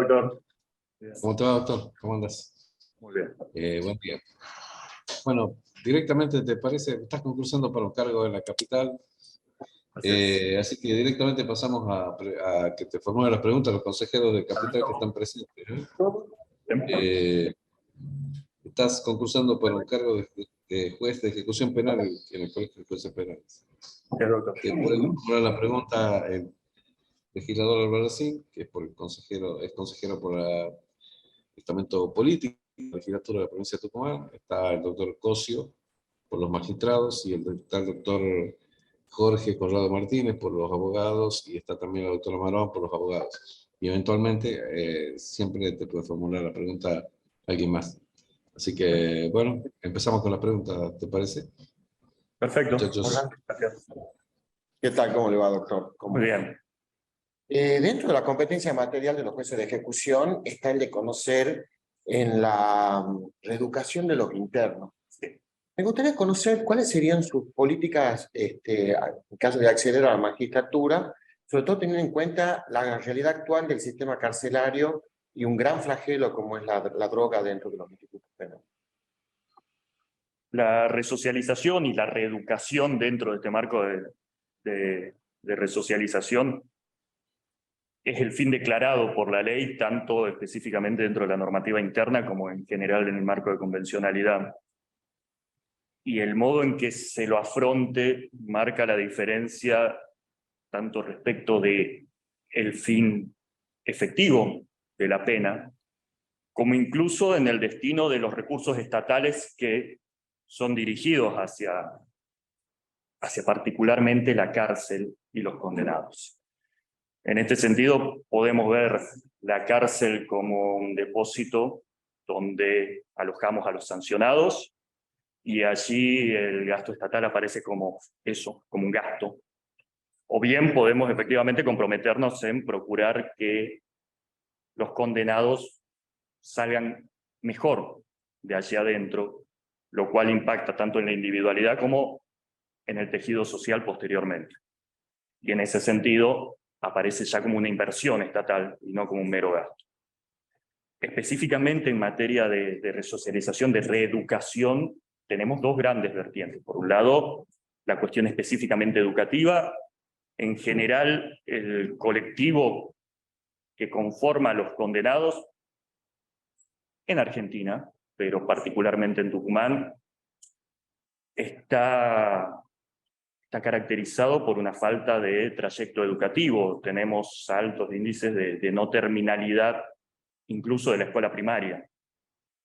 doctor? ¿Cómo te va, doctor? ¿Cómo andas? Muy bien. Buen día. Bueno, directamente, ¿te parece? Estás concursando para un cargo en la capital. Así que directamente pasamos a que te formulen las preguntas a los consejeros de capital que están presentes, ¿no? Estás concursando para un cargo de juez de ejecución penal en el Colegio de Jueces Penales. Sí, doctor. Te puede formular la pregunta el legislador Albarracín, que es consejero por el estamento político de la legislatura de la provincia de Tucumán. Está el doctor Cosio por los magistrados, y está el doctor Jorge Corrado Martínez por los abogados, y está también la doctora Marón por los abogados. Y eventualmente siempre te puede formular la pregunta alguien más. Así que, bueno, empezamos con la pregunta, ¿te parece? Perfecto. Muchachos. Gracias. ¿Qué tal? ¿Cómo le va, doctor? Muy bien. Dentro de la competencia material de los jueces de ejecución está el de conocer en la reeducación de los internos. Me gustaría conocer cuáles serían sus políticas en caso de acceder a la magistratura, sobre todo teniendo en cuenta la realidad actual del sistema carcelario y un gran flagelo como es la droga dentro de los institutos penales. La resocialización y la reeducación dentro de este marco de resocialización es el fin declarado por la ley, tanto específicamente dentro de la normativa interna como en general en el marco de convencionalidad. Y el modo en que se lo afronte marca la diferencia tanto respecto de el fin efectivo de la pena, como incluso en el destino de los recursos estatales que son dirigidos hacia particularmente la cárcel y los condenados. En este sentido, podemos ver la cárcel como un depósito donde alojamos a los sancionados, y allí el gasto estatal aparece como eso, como un gasto. O bien podemos efectivamente comprometernos en procurar que los condenados salgan mejor de allí adentro, lo cual impacta tanto en la individualidad como en el tejido social posteriormente. Y en ese sentido aparece ya como una inversión estatal y no como un mero gasto. Específicamente en materia de resocialización, de reeducación, tenemos dos grandes vertientes. Por un lado, la cuestión específicamente educativa. En general, el colectivo que conforma a los condenados en Argentina, pero particularmente en Tucumán, está caracterizado por una falta de trayecto educativo. Tenemos altos índices de no terminalidad, incluso de la escuela primaria.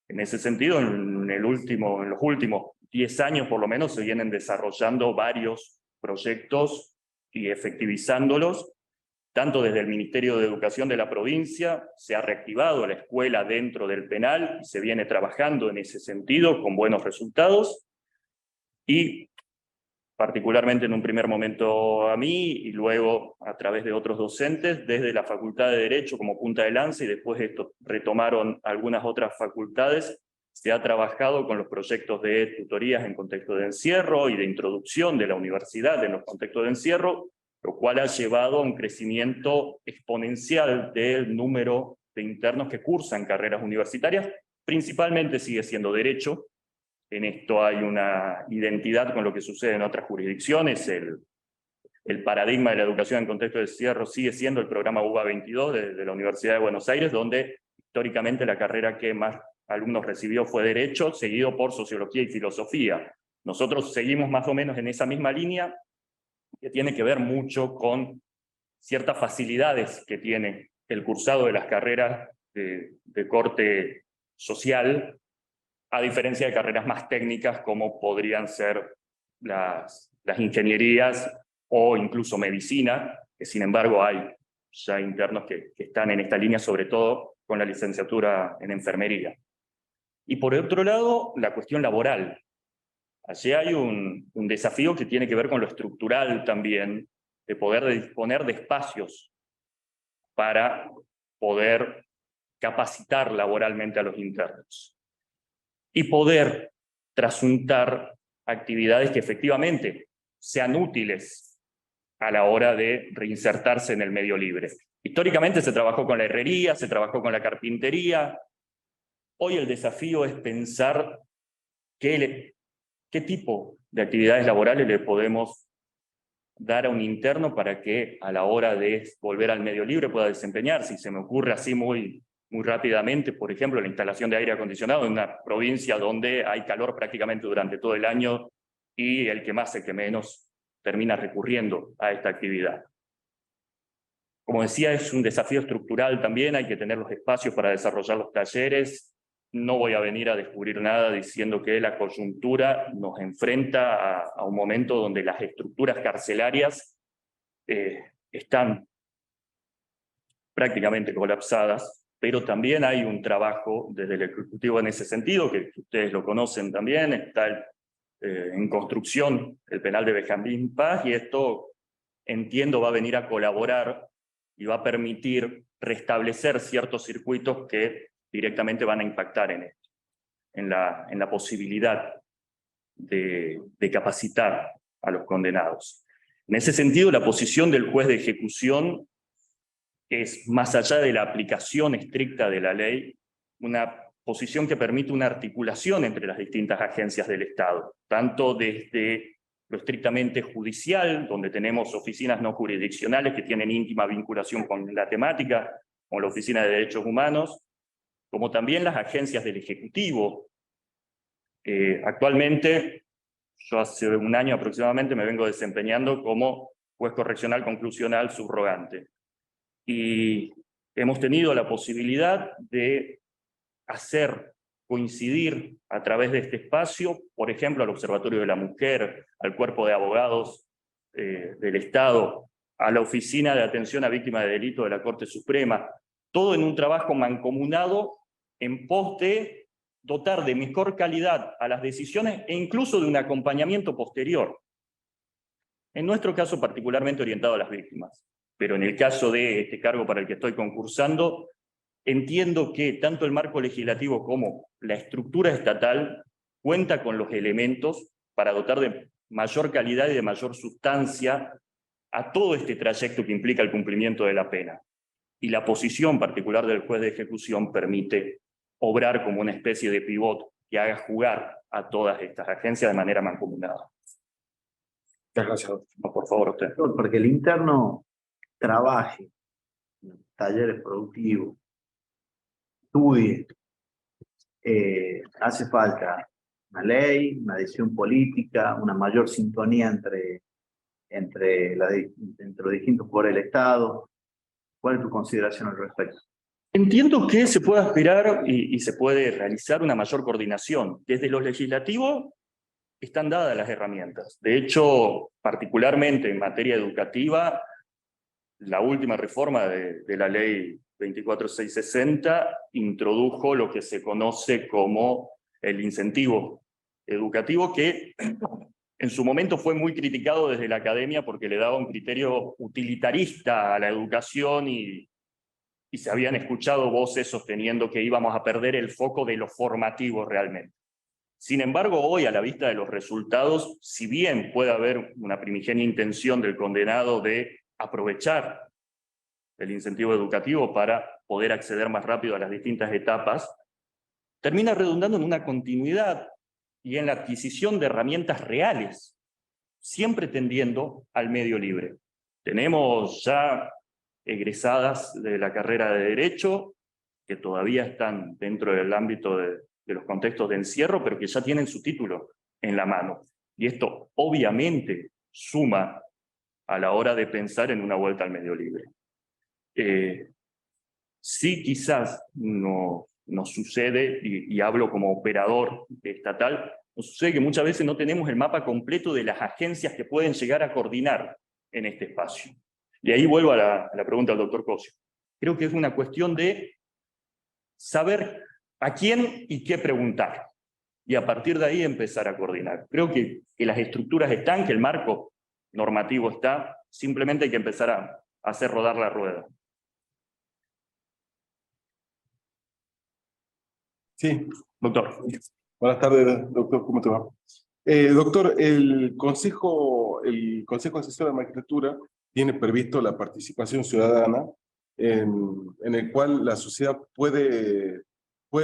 En ese sentido, en los últimos 10 años por lo menos se vienen desarrollando varios proyectos y efectivizándolos, tanto desde el Ministerio de Educación de la provincia. Se ha reactivado la escuela dentro del penal y se viene trabajando en ese sentido con buenos resultados, y particularmente en un primer momento a mí y luego a través de otros docentes desde la Facultad de Derecho como punta de lanza, y después esto retomaron algunas otras facultades. Se ha trabajado con los proyectos de tutorías en contexto de encierro y de introducción de la universidad en los contextos de encierro, lo cual ha llevado a un crecimiento exponencial del número de internos que cursan carreras universitarias. Principalmente sigue siendo Derecho. En esto hay una identidad con lo que sucede en otras jurisdicciones. El paradigma de la educación en contexto de encierro sigue siendo el programa UBA 22 de la Universidad de Buenos Aires, donde históricamente la carrera que más alumnos recibió fue Derecho, seguido por Sociología y Filosofía. Nosotros seguimos más o menos en esa misma línea, que tiene que ver mucho con ciertas facilidades que tiene el cursado de las carreras de corte social, a diferencia de carreras más técnicas como podrían ser las ingenierías o incluso medicina, que sin embargo hay ya internos que están en esta línea, sobre todo con la licenciatura en enfermería. Y por otro lado, la cuestión laboral. Allí hay un desafío que tiene que ver con lo estructural también, de poder disponer de espacios para poder capacitar laboralmente a los internos y poder trasuntar actividades que efectivamente sean útiles a la hora de reinsertarse en el medio libre. Históricamente se trabajó con la herrería, se trabajó con la carpintería. Hoy el desafío es pensar qué tipo de actividades laborales le podemos dar a un interno para que a la hora de volver al medio libre pueda desempeñarse. Y se me ocurre así muy rápidamente, por ejemplo, la instalación de aire acondicionado en una provincia donde hay calor prácticamente durante todo el año y el que más, el que menos termina recurriendo a esta actividad. Como decía, es un desafío estructural también, hay que tener los espacios para desarrollar los talleres. No voy a venir a descubrir nada diciendo que la coyuntura nos enfrenta a un momento donde las estructuras carcelarias están prácticamente colapsadas, pero también hay un trabajo desde el Ejecutivo en ese sentido, que ustedes lo conocen también, está en construcción el penal de Benjamín Paz, y esto, entiendo, va a venir a colaborar y va a permitir restablecer ciertos circuitos que directamente van a impactar en esto, en la posibilidad de capacitar a los condenados. En ese sentido, la posición del juez de ejecución es, más allá de la aplicación estricta de la ley, una posición que permite una articulación entre las distintas agencias del Estado, tanto desde lo estrictamente judicial, donde tenemos oficinas no jurisdiccionales que tienen íntima vinculación con la temática, como la Oficina de Derechos Humanos, como también las agencias del Ejecutivo. Actualmente, yo hace un año aproximadamente me vengo desempeñando como juez correccional conclusional subrogante. Y hemos tenido la posibilidad de hacer coincidir a través de este espacio, por ejemplo, al Observatorio de la Mujer, al Cuerpo de Abogados del Estado, a la Oficina de Atención a Víctimas de Delito de la Corte Suprema, todo en un trabajo mancomunado en pos de dotar de mejor calidad a las decisiones e incluso de un acompañamiento posterior. En nuestro caso particularmente orientado a las víctimas, pero en el caso de este cargo para el que estoy concursando, entiendo que tanto el marco legislativo como la estructura estatal cuenta con los elementos para dotar de mayor calidad y de mayor sustancia a todo este trayecto que implica el cumplimiento de la pena. Y la posición particular del juez de ejecución permite obrar como una especie de pivot que haga jugar a todas estas agencias de manera mancomunada. Gracias. No, por favor, usted. Porque el interno trabaje en talleres productivos, estudie, hace falta una ley, una decisión política, una mayor sintonía entre los distintos poderes del Estado. ¿Cuál es tu consideración al respecto? Entiendo que se puede aspirar y se puede realizar una mayor coordinación. Desde lo legislativo están dadas las herramientas. De hecho, particularmente en materia educativa, la última reforma de la ley 24660 introdujo lo que se conoce como el incentivo educativo, que en su momento fue muy criticado desde la academia porque le daba un criterio utilitarista a la educación y se habían escuchado voces sosteniendo que íbamos a perder el foco de lo formativo realmente. Sin embargo, hoy, a la vista de los resultados, si bien puede haber una primigenia intención del condenado de aprovechar el incentivo educativo para poder acceder más rápido a las distintas etapas, termina redundando en una continuidad y en la adquisición de herramientas reales, siempre tendiendo al medio libre. Tenemos ya egresadas de la carrera de Derecho, que todavía están dentro del ámbito de los contextos de encierro, pero que ya tienen su título en la mano. Y esto obviamente suma a la hora de pensar en una vuelta al medio libre. Sí, quizás nos sucede, y hablo como operador estatal, nos sucede que muchas veces no tenemos el mapa completo de las agencias que pueden llegar a coordinar en este espacio. Y ahí vuelvo a la pregunta del doctor Cosio. Creo que es una cuestión de saber a quién y qué preguntar, y a partir de ahí empezar a coordinar. Creo que las estructuras están, que el marco normativo está, simplemente hay que empezar a hacer rodar la rueda. Sí. Doctor. Buenas tardes, doctor. ¿Cómo te va? Doctor, el Consejo Asesor de Magistratura tiene previsto la participación ciudadana en el cual la sociedad puede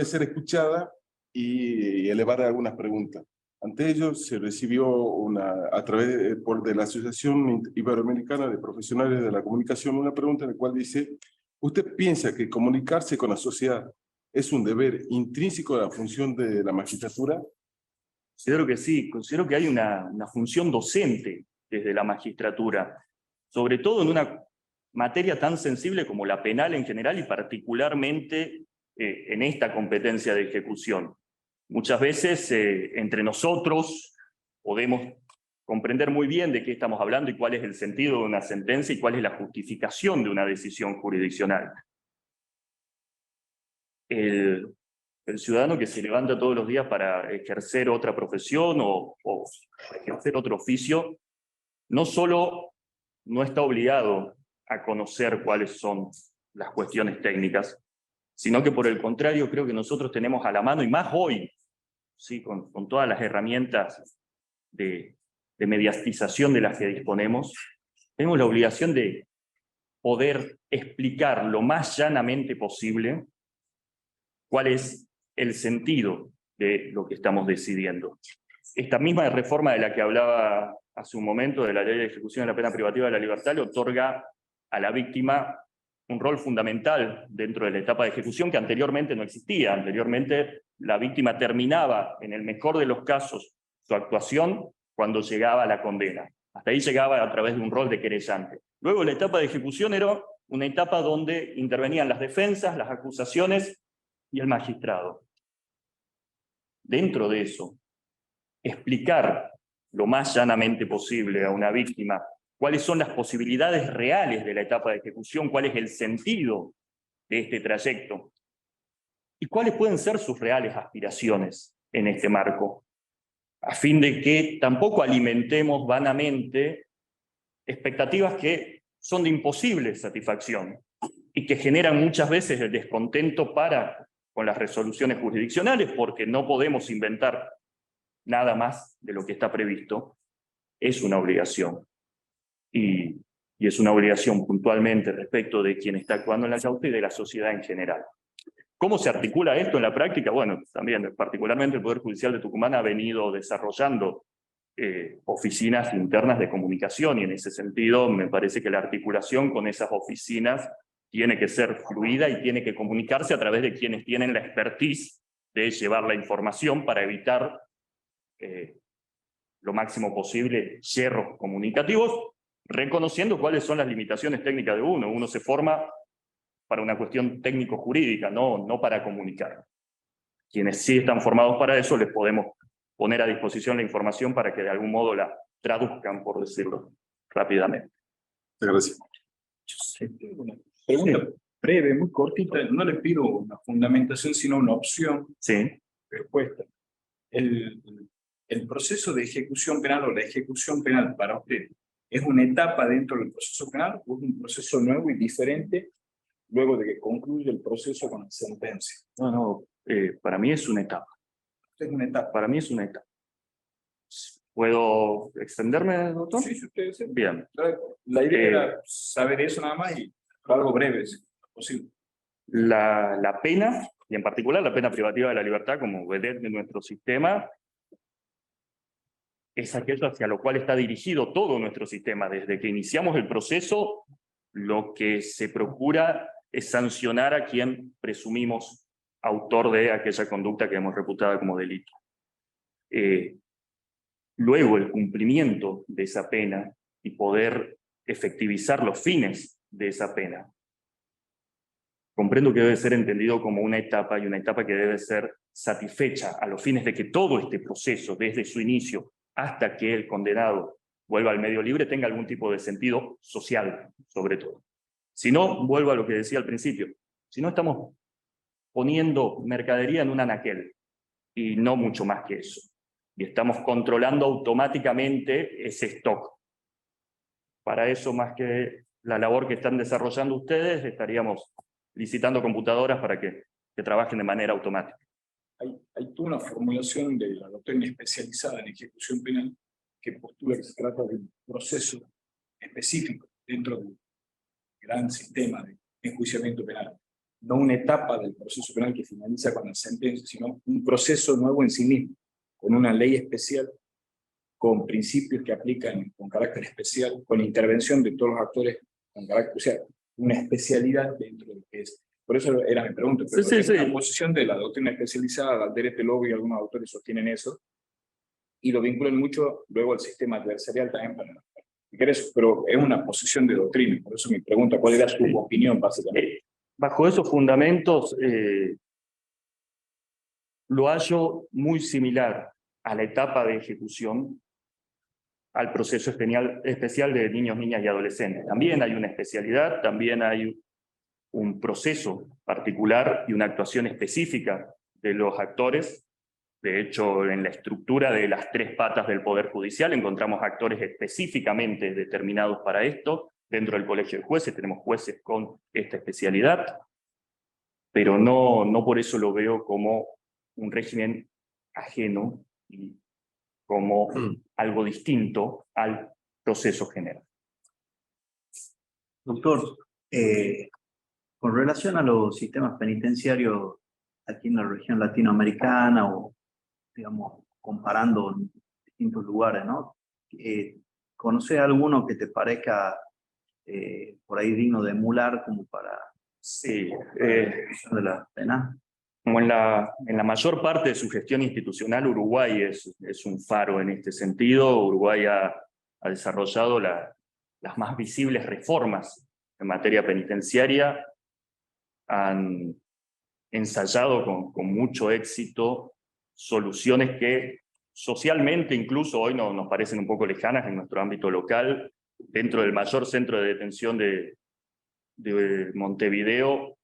ser escuchada y elevar algunas preguntas. Ante ello, se recibió a través de la Asociación Iberoamericana de Profesionales de la Comunicación una pregunta en la cual dice: ¿usted piensa que comunicarse con la sociedad es un deber intrínseco de la función de la magistratura? Considero que sí, considero que hay una función docente desde la magistratura, sobre todo en una materia tan sensible como la penal en general y particularmente en esta competencia de ejecución. Muchas veces entre nosotros podemos comprender muy bien de qué estamos hablando y cuál es el sentido de una sentencia y cuál es la justificación de una decisión jurisdiccional. El ciudadano que se levanta todos los días para ejercer otra profesión o ejercer otro oficio, no solo no está obligado a conocer cuáles son las cuestiones técnicas, sino que por el contrario creo que nosotros tenemos a la mano, y más hoy, ¿sí? con todas las herramientas de mediatización de las que disponemos, tenemos la obligación de poder explicar lo más llanamente posible cuál es el sentido de lo que estamos decidiendo. Esta misma reforma de la que hablaba hace un momento, de la Ley de Ejecución de la Pena Privativa de la Libertad, le otorga a la víctima un rol fundamental dentro de la etapa de ejecución que anteriormente no existía. Anteriormente la víctima terminaba, en el mejor de los casos, su actuación cuando llegaba a la condena. Hasta ahí llegaba a través de un rol de querellante. Luego la etapa de ejecución era una etapa donde intervenían las defensas, las acusaciones y el magistrado. Dentro de eso, explicar lo más llanamente posible a una víctima cuáles son las posibilidades reales de la etapa de ejecución, cuál es el sentido de este trayecto y cuáles pueden ser sus reales aspiraciones en este marco, a fin de que tampoco alimentemos vanamente expectativas que son de imposible satisfacción y que generan muchas veces el descontento con las resoluciones jurisdiccionales, porque no podemos inventar nada más de lo que está previsto. Es una obligación. Y es una obligación puntualmente respecto de quien está actuando en la causa y de la sociedad en general. ¿Cómo se articula esto en la práctica? Bueno, también particularmente el Poder Judicial de Tucumán ha venido desarrollando oficinas internas de comunicación, y en ese sentido me parece que la articulación con esas oficinas tiene que ser fluida y tiene que comunicarse a través de quienes tienen la expertise de llevar la información para evitar lo máximo posible yerros comunicativos, reconociendo cuáles son las limitaciones técnicas de uno. Uno se forma para una cuestión técnico-jurídica, no para comunicar. Quienes sí están formados para eso, les podemos poner a disposición la información para que de algún modo la traduzcan, por decirlo rápidamente. Gracias. Una pregunta breve, muy cortita. No le pido una fundamentación, sino una opción. Sí. Respuesta. El proceso de ejecución penal o la ejecución penal para usted, ¿es una etapa dentro del proceso penal o es un proceso nuevo y diferente luego de que concluye el proceso con la sentencia? No, para mí es una etapa. ¿Es una etapa? Para mí es una etapa. ¿Puedo extenderme, doctor? Sí, si usted desea. Bien. La idea era saber eso nada más y algo breve, si es posible. La pena, y en particular la pena privativa de la libertad como vedette de nuestro sistema, es aquello hacia lo cual está dirigido todo nuestro sistema. Desde que iniciamos el proceso, lo que se procura es sancionar a quien presumimos autor de aquella conducta que hemos reputado como delito. Luego, el cumplimiento de esa pena y poder efectivizar los fines de esa pena, comprendo que debe ser entendido como una etapa, y una etapa que debe ser satisfecha a los fines de que todo este proceso, desde su inicio hasta que el condenado vuelva al medio libre, tenga algún tipo de sentido social, sobre todo. Si no, vuelvo a lo que decía al principio, si no estamos poniendo mercadería en un anaquel, y no mucho más que eso, y estamos controlando automáticamente ese stock. Para eso, más que la labor que están desarrollando ustedes, estaríamos licitando computadoras para que trabajen de manera automática. Hay toda una formulación de la doctrina especializada en ejecución penal que postula que se trata de un proceso específico dentro del gran sistema de enjuiciamiento penal. No una etapa del proceso penal que finaliza con la sentencia, sino un proceso nuevo en sí mismo, con una ley especial, con principios que aplican con carácter especial, con intervención de todos los actores con carácter, o sea, una especialidad dentro de lo que es. Por eso era mi pregunta, pero Sí, sí, es una sí. posición de la doctrina especializada, Alder Pelogui y algunos autores sostienen eso, y lo vinculan mucho luego al sistema adversarial también para eso, pero es una posición de doctrina, por eso mi pregunta, ¿cuál era su opinión básicamente? Bajo esos fundamentos, lo hallo muy similar a la etapa de ejecución al proceso especial de niños, niñas y adolescentes. También hay una especialidad, también hay un proceso particular y una actuación específica de los actores. De hecho, en la estructura de las 3 patas del Poder Judicial encontramos actores específicamente determinados para esto. Dentro del Colegio de Jueces tenemos jueces con esta especialidad, pero no por eso lo veo como un régimen ajeno y como algo distinto al proceso general. Doctor, con relación a los sistemas penitenciarios aquí en la región latinoamericana o, digamos, comparando en distintos lugares, ¿no? ¿Conoces alguno que te parezca por ahí digno de emular como para Sí, de la pena? como en la mayor parte de su gestión institucional, Uruguay es un faro en este sentido. Uruguay ha desarrollado las más visibles reformas en materia penitenciaria, han ensayado con mucho éxito soluciones que socialmente incluso hoy nos parecen un poco lejanas en nuestro ámbito local. Dentro del mayor centro de detención de Montevideo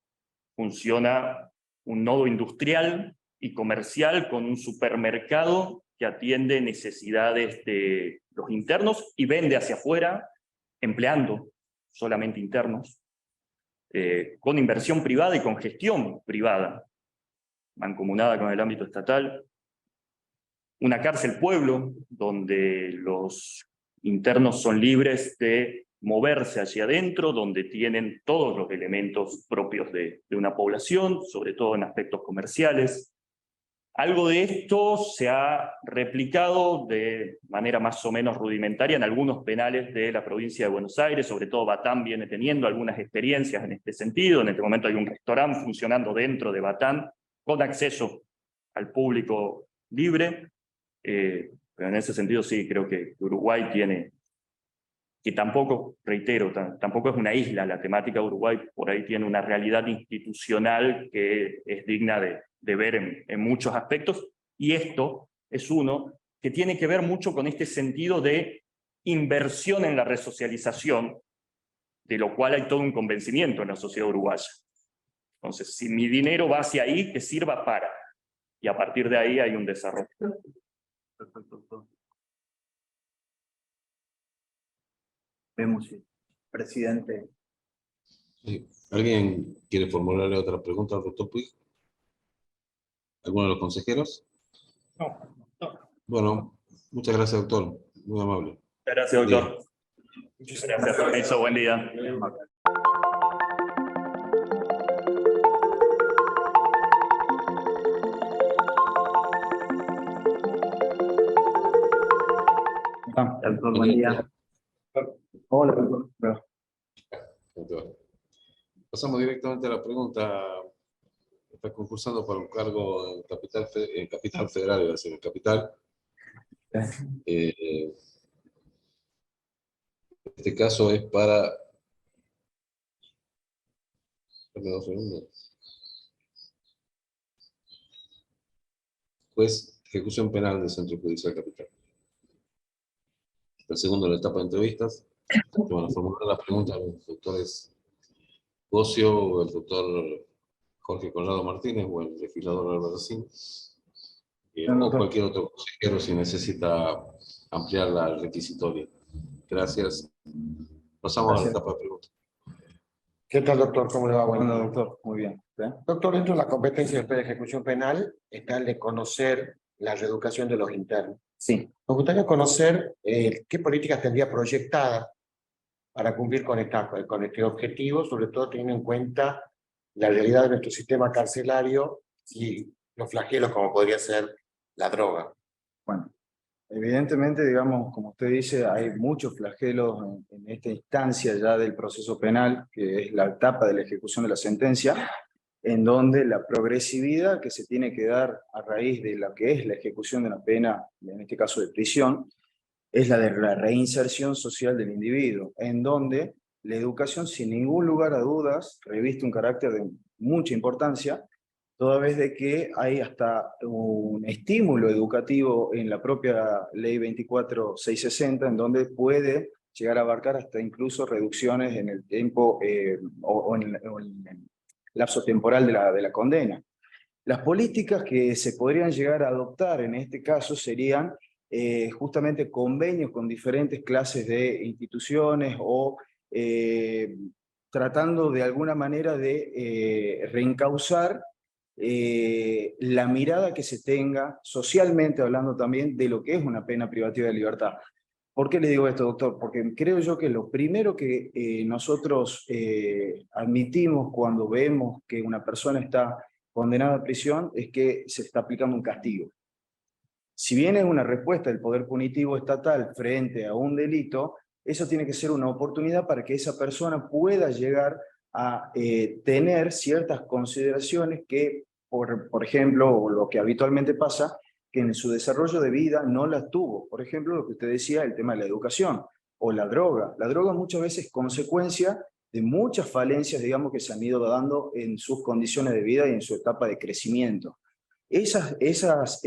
funciona un nodo industrial y comercial con un supermercado que atiende necesidades de los internos y vende hacia afuera, empleando solamente internos, con inversión privada y con gestión privada, mancomunada con el ámbito estatal. Una cárcel pueblo, donde los internos son libres de moverse hacia adentro, donde tienen todos los elementos propios de una población, sobre todo en aspectos comerciales. Algo de esto se ha replicado de manera más o menos rudimentaria en algunos penales de la provincia de Buenos Aires, sobre todo Batán viene teniendo algunas experiencias en este sentido. En este momento hay un restaurante funcionando dentro de Batán con acceso al público libre, pero en ese sentido sí, creo que Uruguay tiene, que tampoco, reitero, tampoco es una isla, la temática de Uruguay por ahí tiene una realidad institucional que es digna de ver en muchos aspectos, y esto es uno que tiene que ver mucho con este sentido de inversión en la resocialización, de lo cual hay todo un convencimiento en la sociedad uruguaya. Entonces, si mi dinero va hacia ahí, que sirva para, y a partir de ahí hay un desarrollo. Perfecto, doctor. Vemos si el presidente. Sí. ¿Alguien quiere formularle otra pregunta al doctor Puig? ¿Alguno de los consejeros? No. Bueno, muchas gracias, doctor. Muy amable. Gracias, doctor. Muchas gracias, permiso, buen día. Doctor, buen día. Hola, doctor. Pasamos directamente a la pregunta. Está concursando para un cargo en Capital Federal, iba a decir, en Capital. Este caso es para... Dame 2 segundos. Juez, ejecución penal del Centro Judicial Capital. El segundo de la etapa de entrevistas. Se van a formular las preguntas a los doctores Cosio, o el doctor Jorge Conrado Martínez, o el legislador Álvaro Sin, o cualquier otro consejero si necesita ampliar la requisitoria. Gracias. Pasamos a la etapa de preguntas. ¿Qué tal, doctor? ¿Cómo le va? Bueno, doctor, muy bien. ¿Sí? Doctor, dentro de la competencia de ejecución penal está el de conocer la reeducación de los internos. Sí. Nos gustaría conocer qué políticas tendría proyectada para cumplir con este objetivo, sobre todo teniendo en cuenta la realidad de nuestro sistema carcelario y los flagelos como podría ser la droga. Bueno, evidentemente, digamos, como usted dice, hay muchos flagelos en esta instancia ya del proceso penal, que es la etapa de la ejecución de la sentencia, en donde la progresividad que se tiene que dar a raíz de lo que es la ejecución de una pena, en este caso de prisión, es la de la reinserción social del individuo, en donde la educación, sin ningún lugar a dudas, reviste un carácter de mucha importancia, toda vez de que hay hasta un estímulo educativo en la propia Ley 24660, en donde puede llegar a abarcar hasta incluso reducciones en el tiempo o en el lapso temporal de la condena. Las políticas que se podrían llegar a adoptar en este caso serían justamente convenios con diferentes clases de instituciones o tratando de alguna manera de reencauzar la mirada que se tenga, socialmente hablando también, de lo que es una pena privativa de libertad. ¿Por qué le digo esto, doctor? Porque creo yo que lo primero que nosotros admitimos cuando vemos que una persona está condenada a prisión es que se está aplicando un castigo. Si bien es una respuesta del poder punitivo estatal frente a un delito, eso tiene que ser una oportunidad para que esa persona pueda llegar a tener ciertas consideraciones que, por ejemplo, lo que habitualmente pasa, que en su desarrollo de vida no las tuvo. Por ejemplo, lo que usted decía, el tema de la educación o la droga. La droga muchas veces es consecuencia de muchas falencias, digamos, que se han ido dando en sus condiciones de vida y en su etapa de crecimiento. Esas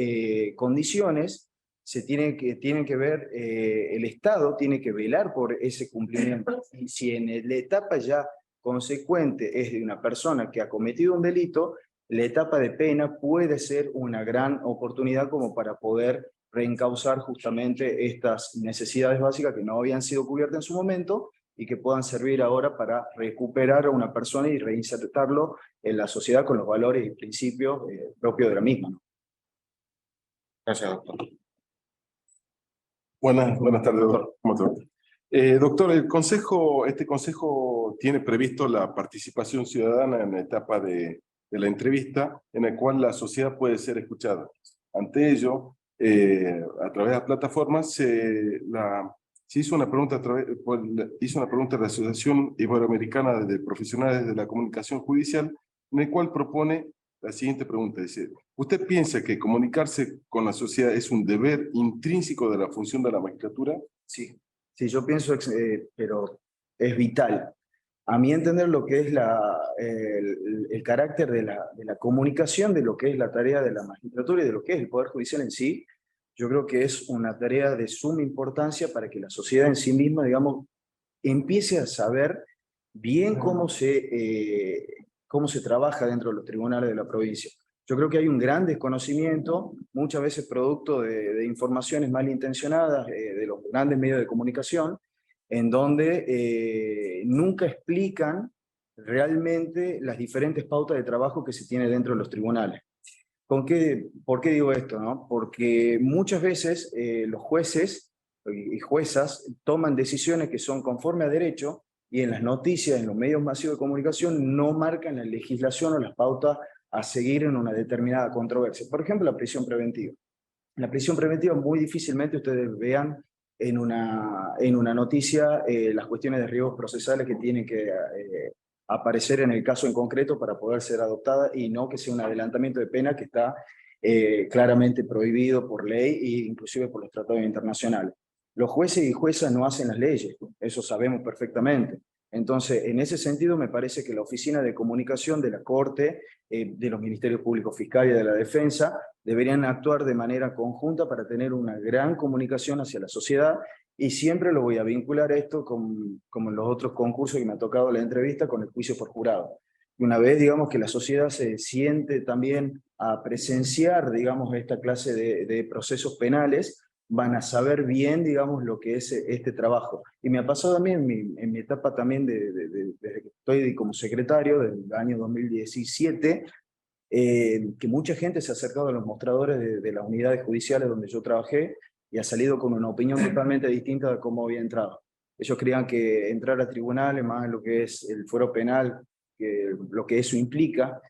condiciones tienen que ver, el Estado tiene que velar por ese cumplimiento. Y si en la etapa ya consecuente es de una persona que ha cometido un delito, la etapa de pena puede ser una gran oportunidad como para poder reencauzar justamente estas necesidades básicas que no habían sido cubiertas en su momento y que puedan servir ahora para recuperar a una persona y reinsertarlo en la sociedad con los valores y principios propios de la misma, ¿no? Gracias, doctor. Buenas tardes, doctor. ¿Cómo te va? Doctor, este consejo tiene previsto la participación ciudadana en la etapa de la entrevista, en la cual la sociedad puede ser escuchada. Ante ello, a través de las plataformas, se hizo una pregunta a la Asociación Iberoamericana de Profesionales de la Comunicación Judicial, en el cual propone la siguiente pregunta. Dice, ¿usted piensa que comunicarse con la sociedad es un deber intrínseco de la función de la magistratura? Sí, sí, yo pienso, pero es vital. A mi entender, lo que es el carácter de la comunicación, de lo que es la tarea de la magistratura y de lo que es el Poder Judicial en sí, yo creo que es una tarea de suma importancia para que la sociedad en sí misma, digamos, empiece a saber bien cómo se trabaja dentro de los tribunales de la provincia. Yo creo que hay un gran desconocimiento, muchas veces producto de informaciones malintencionadas de los grandes medios de comunicación, en donde nunca explican realmente las diferentes pautas de trabajo que se tiene dentro de los tribunales. ¿Por qué digo esto, no? Porque muchas veces los jueces y juezas toman decisiones que son conforme a derecho y en las noticias, en los medios masivos de comunicación, no marcan la legislación o las pautas a seguir en una determinada controversia. Por ejemplo, la prisión preventiva. La prisión preventiva muy difícilmente ustedes vean en una noticia las cuestiones de riesgos procesales que tienen que aparecer en el caso en concreto para poder ser adoptada y no que sea un adelantamiento de pena que está claramente prohibido por ley e inclusive por los tratados internacionales. Los jueces y juezas no hacen las leyes, eso sabemos perfectamente. Entonces, en ese sentido, me parece que la Oficina de Comunicación de la Corte, de los Ministerios Públicos Fiscales y de la Defensa, deberían actuar de manera conjunta para tener una gran comunicación hacia la sociedad, y siempre lo voy a vincular esto como en los otros concursos que me ha tocado la entrevista, con el juicio por jurado. Y una vez, digamos, que la sociedad se siente también a presenciar, digamos, esta clase de procesos penales, van a saber bien, digamos, lo que es este trabajo. Y me ha pasado a mí en mi etapa también desde que estoy como secretario del año 2017, que mucha gente se ha acercado a los mostradores de las unidades judiciales donde yo trabajé y ha salido con una opinión totalmente distinta de cómo había entrado. Ellos creían que entrar a tribunales, más en lo que es el fuero penal, lo que eso implica,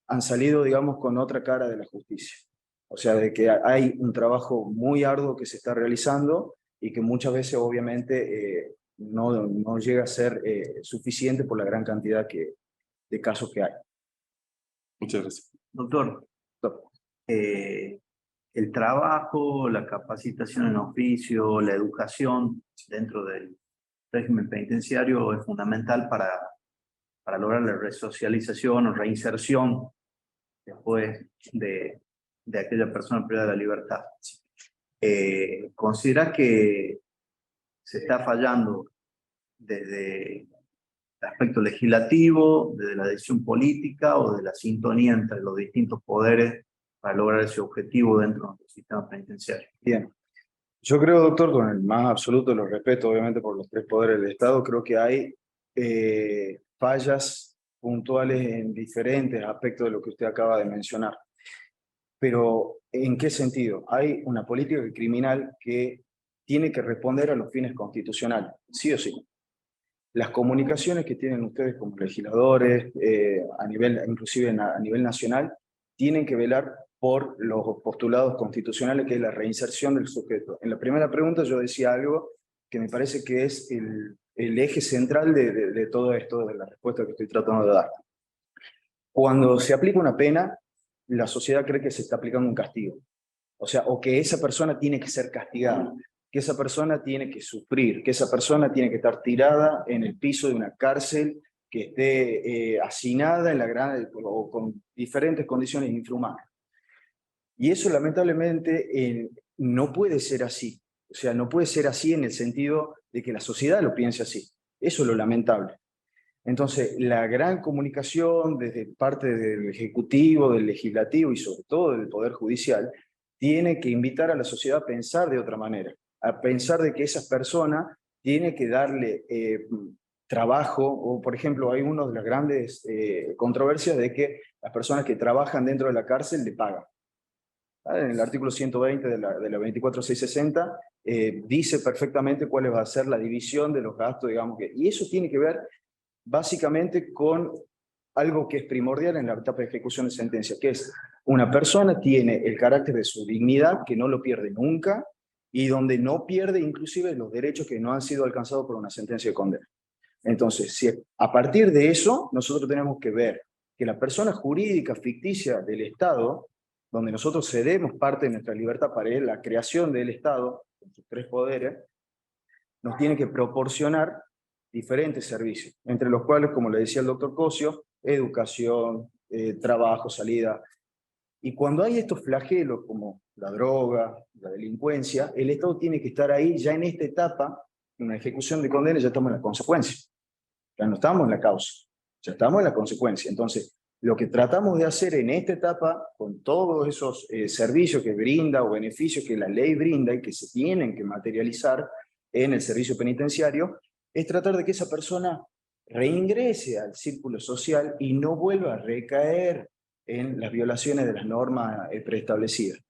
han salido, digamos, con otra cara de la justicia. O sea, de que hay un trabajo muy arduo que se está realizando y que muchas veces, obviamente, no llega a ser suficiente por la gran cantidad de casos que hay. Muchas gracias. Doctor, el trabajo, la capacitación en oficio, la educación dentro del régimen penitenciario es fundamental para lograr la resocialización o reinserción después de aquella persona privada de la libertad. ¿Considera que se está fallando desde el aspecto legislativo, desde la decisión política o de la sintonía entre los distintos poderes para lograr ese objetivo dentro del sistema penitenciario? Bien. Yo creo, doctor, con el más absoluto de los respetos, obviamente, por los tres poderes del Estado, creo que hay fallas puntuales en diferentes aspectos de lo que usted acaba de mencionar. Pero, ¿en qué sentido? Hay una política criminal que tiene que responder a los fines constitucionales, sí o sí. Las comunicaciones que tienen ustedes como legisladores, inclusive a nivel nacional, tienen que velar por los postulados constitucionales, que es la reinserción del sujeto. En la primera pregunta yo decía algo que me parece que es el eje central de todo esto, de la respuesta que estoy tratando de dar. Cuando se aplica una pena, la sociedad cree que se está aplicando un castigo. O sea, o que esa persona tiene que ser castigada, que esa persona tiene que sufrir, que esa persona tiene que estar tirada en el piso de una cárcel, que esté hacinada o con diferentes condiciones infrahumanas. Y eso lamentablemente no puede ser así. O sea, no puede ser así en el sentido de que la sociedad lo piense así. Eso es lo lamentable. Entonces, la gran comunicación desde parte del Ejecutivo, del Legislativo y sobre todo del Poder Judicial tiene que invitar a la sociedad a pensar de otra manera, a pensar de que esas personas tienen que darle trabajo, o por ejemplo, hay una de las grandes controversias de que las personas que trabajan dentro de la cárcel le pagan. En el artículo 120 de la 24660 dice perfectamente cuál va a ser la división de los gastos, digamos, y eso tiene que ver básicamente con algo que es primordial en la etapa de ejecución de sentencia, que es una persona tiene el carácter de su dignidad, que no lo pierde nunca, y donde no pierde inclusive los derechos que no han sido alcanzados por una sentencia de condena. Entonces, si a partir de eso, nosotros tenemos que ver que la persona jurídica ficticia del Estado, donde nosotros cedemos parte de nuestra libertad para la creación del Estado, con sus tres poderes, nos tiene que proporcionar diferentes servicios, entre los cuales, como le decía el doctor Cosio, educación, trabajo, salida. Y cuando hay estos flagelos como la droga, la delincuencia, el Estado tiene que estar ahí ya en esta etapa, en una ejecución de condena, ya estamos en la consecuencia. Ya no estamos en la causa, ya estamos en la consecuencia. Entonces, lo que tratamos de hacer en esta etapa, con todos esos servicios que brinda o beneficios que la ley brinda y que se tienen que materializar en el servicio penitenciario, es tratar de que esa persona reingrese al círculo social y no vuelva a recaer en las violaciones de las normas preestablecidas.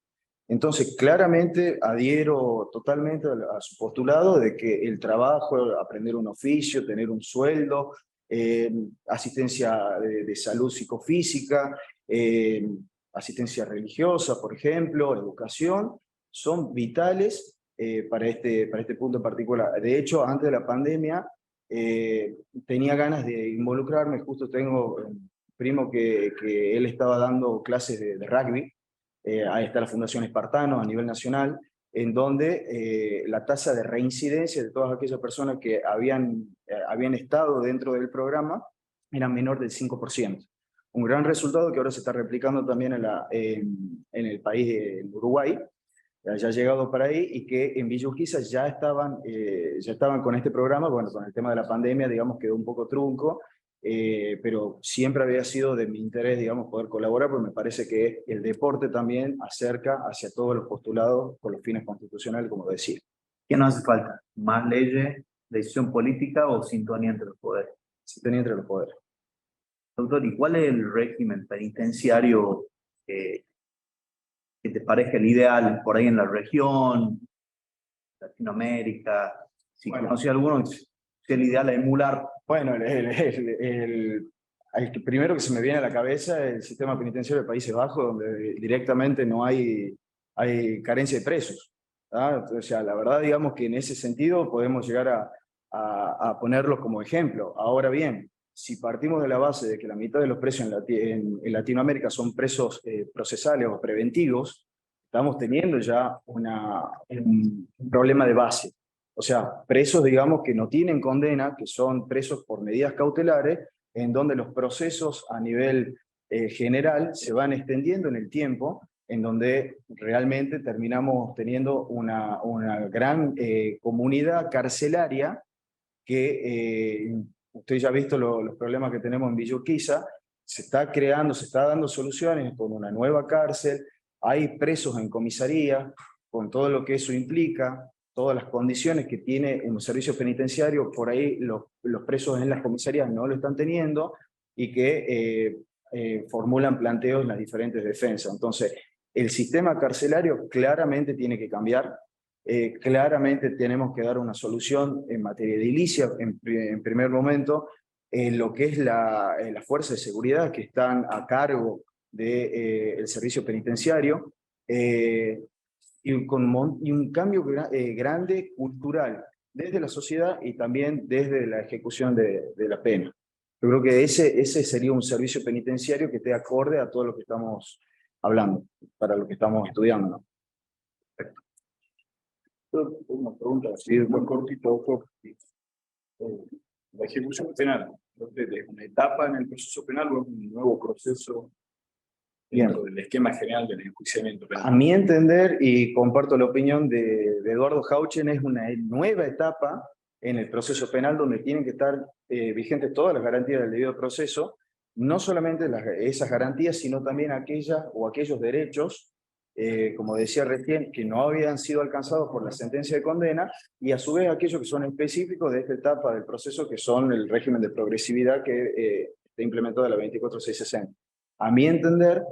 Entonces, claramente adhiero totalmente a su postulado de que el trabajo, aprender un oficio, tener un sueldo, asistencia de salud psicofísica, asistencia religiosa, por ejemplo, educación, son vitales para este punto en particular. De hecho, antes de la pandemia, tenía ganas de involucrarme. Justo tengo un primo que él estaba dando clases de rugby. Ahí está la Fundación Espartano a nivel nacional, en donde la tasa de reincidencia de todas aquellas personas que habían estado dentro del programa era menor del 5%. Un gran resultado que ahora se está replicando también en el país, en Uruguay, ya ha llegado para ahí, y que en Villa Urquiza ya estaban con este programa. Bueno, con el tema de la pandemia, digamos, quedó un poco trunco, pero siempre había sido de mi interés, digamos, poder colaborar, porque me parece que el deporte también acerca hacia todos los postulados con los fines constitucionales, como decía. ¿Qué nos hace falta? ¿Más leyes, decisión política o sintonía entre los poderes? Sintonía entre los poderes. Doctor, ¿y cuál es el régimen penitenciario que te parezca el ideal por ahí en la región? Latinoamérica, si Bueno. conoce alguno, es el ideal a emular. Bueno, el primero que se me viene a la cabeza es el sistema penitenciario de Países Bajos, donde directamente no hay carencia de presos. ¿Ah? O sea, la verdad, digamos que en ese sentido podemos llegar a ponerlo como ejemplo. Ahora bien, si partimos de la base de que la mitad de los presos en Latinoamérica son presos procesales o preventivos, estamos teniendo ya un problema de base. O sea, presos, digamos, que no tienen condena, que son presos por medidas cautelares, en donde los procesos a nivel general se van extendiendo en el tiempo, en donde realmente terminamos teniendo una gran comunidad carcelaria que usted ya ha visto los problemas que tenemos en Villa Urquiza, se está creando, se está dando soluciones con una nueva cárcel, hay presos en comisaría, con todo lo que eso implica, todas las condiciones que tiene un servicio penitenciario, por ahí los presos en las comisarías no lo están teniendo, y que formulan planteos en las diferentes defensas. Entonces, el sistema carcelario claramente tiene que cambiar, claramente tenemos que dar una solución en materia de edilicia, en primer momento, en lo que es la fuerza de seguridad que están a cargo del servicio penitenciario, y un cambio grande cultural desde la sociedad y también desde la ejecución de la pena. Yo creo que ese sería un servicio penitenciario que esté acorde a todo lo que estamos hablando, para lo que estamos estudiando, ¿no? Una pregunta así, muy cortito, doctor. La ejecución penal, ¿es una etapa en el proceso penal o es un nuevo proceso dentro del esquema general del enjuiciamiento penal? A mi entender, y comparto la opinión de Eduardo Hauchen, es una nueva etapa en el proceso penal donde tienen que estar vigentes todas las garantías del debido proceso, no solamente esas garantías, sino también aquellas o aquellos derechos, como decía recién, que no habían sido alcanzados por la sentencia de condena, y a su vez aquellos que son específicos de esta etapa del proceso, que son el régimen de progresividad que está implementado en la 24660. A mi entender,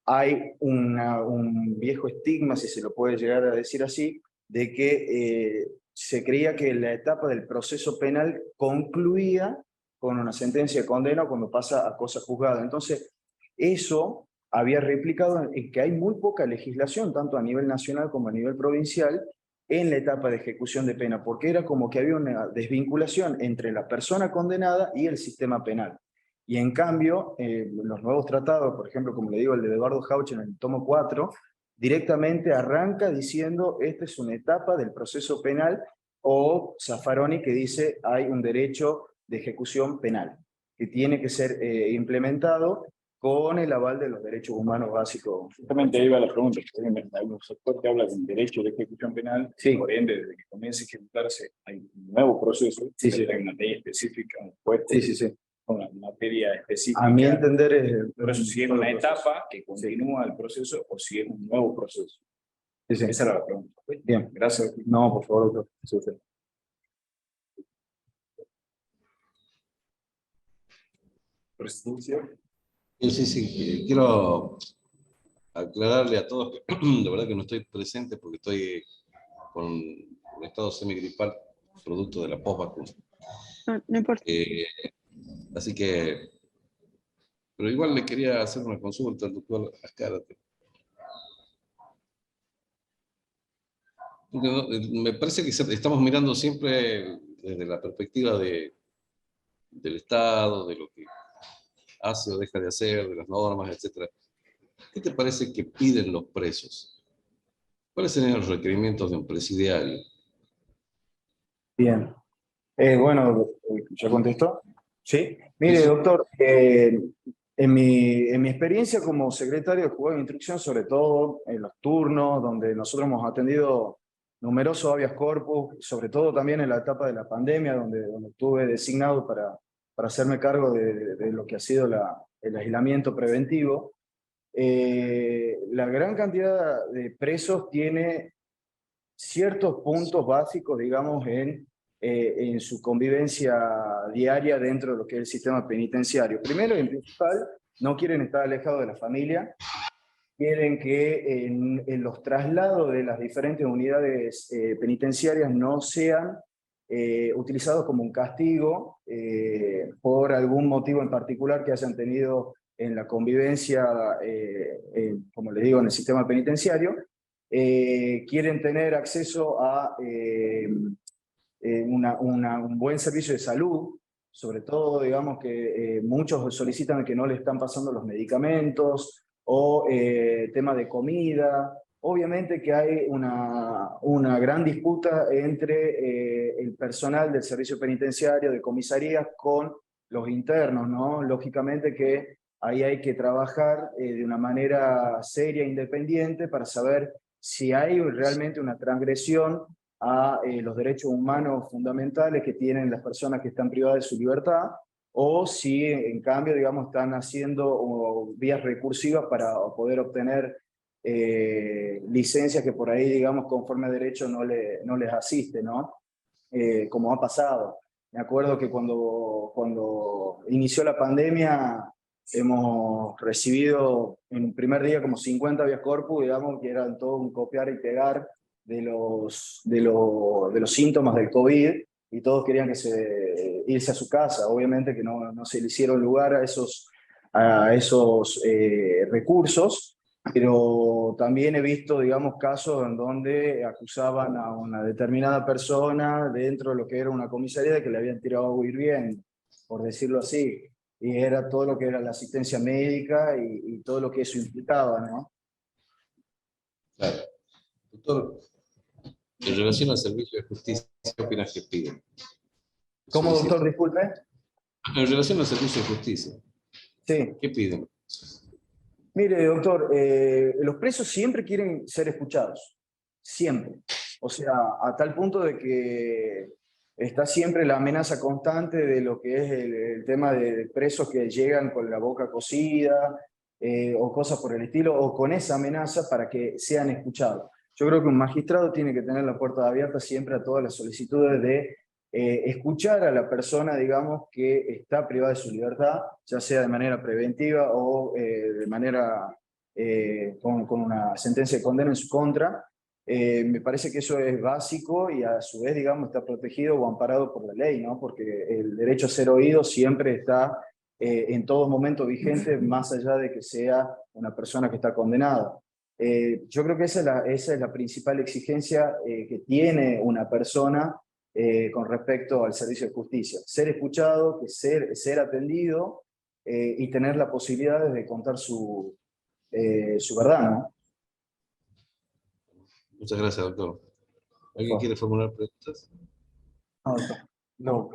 hay un viejo estigma, si se lo puede llegar a decir así, de que se creía que la etapa del proceso penal concluía con una sentencia de condena o cuando pasa a cosa juzgada. Entonces, eso había replicado en que hay muy poca legislación, tanto a nivel nacional como a nivel provincial, en la etapa de ejecución de pena, porque era como que había una desvinculación entre la persona condenada y el sistema penal. Y en cambio, los nuevos tratados, por ejemplo, como le digo, el de Eduardo Hauchen en el tomo 4, directamente arranca diciendo esta es una etapa del proceso penal, o Zaffaroni que dice hay un derecho de ejecución penal que tiene que ser implementado con el aval de los derechos humanos básicos. Justamente ahí va la pregunta, porque hay un sector que habla de un derecho de ejecución penal, sí. Por ende, desde que comience a ejecutarse hay un nuevo proceso, Sí, sí. Hay una ley específica, un puesto, Sí. una materia específica. A mi entender es... Por eso, si es una etapa que continúa el proceso o si es un nuevo proceso. Sí. Esa era la pregunta. Bien. Gracias. No, por favor, doctor. Sí, sí. Presidencia. Sí, quiero aclararle a todos que de verdad que no estoy presente porque estoy con un estado semigripal producto de la posvacuna. No importa. Así que, pero igual le quería hacer una consulta al doctor Azcárate. Porque me parece que estamos mirando siempre desde la perspectiva del Estado, de lo que hace o deja de hacer, de las normas, etc. ¿Qué te parece que piden los presos? ¿Cuáles serían los requerimientos de un presidiario? Bien. Bueno, ¿ya contestó? Sí. Mire, Sí. doctor, en mi experiencia como secretario de Juzgado de Instrucción, sobre todo en los turnos, donde nosotros hemos atendido numerosos habeas corpus, sobre todo también en la etapa de la pandemia, donde estuve designado para hacerme cargo de lo que ha sido el aislamiento preventivo, la gran cantidad de presos tiene ciertos puntos básicos, digamos, en su convivencia diaria dentro de lo que es el sistema penitenciario. Primero y en principal, no quieren estar alejados de la familia, quieren que en los traslados de las diferentes unidades penitenciarias no sean utilizados como un castigo por algún motivo en particular que hayan tenido en la convivencia, como les digo, en el sistema penitenciario. Quieren tener acceso a un buen servicio de salud, sobre todo, digamos que muchos solicitan que no le están pasando los medicamentos, o tema de comida. Obviamente que hay una gran disputa entre el personal del servicio penitenciario, de comisarías, con los internos, ¿no? Lógicamente que ahí hay que trabajar de una manera seria e independiente para saber si hay realmente una transgresión a los derechos humanos fundamentales que tienen las personas que están privadas de su libertad, o si en cambio, digamos, están haciendo vías recursivas para poder obtener licencias que por ahí, digamos, conforme a derecho no les asiste, ¿no? Como ha pasado. Me acuerdo que cuando inició la pandemia hemos recibido en el primer día como 50 habeas corpus, digamos, que eran todo un copiar y pegar de los síntomas del COVID, y todos querían irse a su casa. Obviamente que no se le hicieron lugar a esos recursos, pero también he visto, digamos, casos en donde acusaban a una determinada persona dentro de lo que era una comisaría de que le habían tirado agua hirviendo, por decirlo así, y era todo lo que era la asistencia médica y todo lo que eso implicaba, ¿no? Claro. Doctor, en relación al servicio de justicia, ¿qué opinas que piden? ¿Cómo, doctor? Disculpe. En relación al servicio de justicia, Sí. ¿qué piden? Mire, doctor, los presos siempre quieren ser escuchados, siempre. O sea, a tal punto de que está siempre la amenaza constante de lo que es el tema de presos que llegan con la boca cocida, o cosas por el estilo, o con esa amenaza para que sean escuchados. Yo creo que un magistrado tiene que tener la puerta abierta siempre a todas las solicitudes de escuchar a la persona, digamos, que está privada de su libertad, ya sea de manera preventiva o de manera con una sentencia de condena en su contra. Me parece que eso es básico y a su vez, digamos, está protegido o amparado por la ley, ¿no? Porque el derecho a ser oído siempre está en todo momento vigente, más allá de que sea una persona que está condenada. Yo creo que esa es la principal exigencia que tiene una persona con respecto al servicio de justicia. Ser escuchado, que ser atendido y tener la posibilidad de contar su verdad, ¿no? Muchas gracias, doctor. ¿Alguien quiere formular preguntas? No, doctor. No.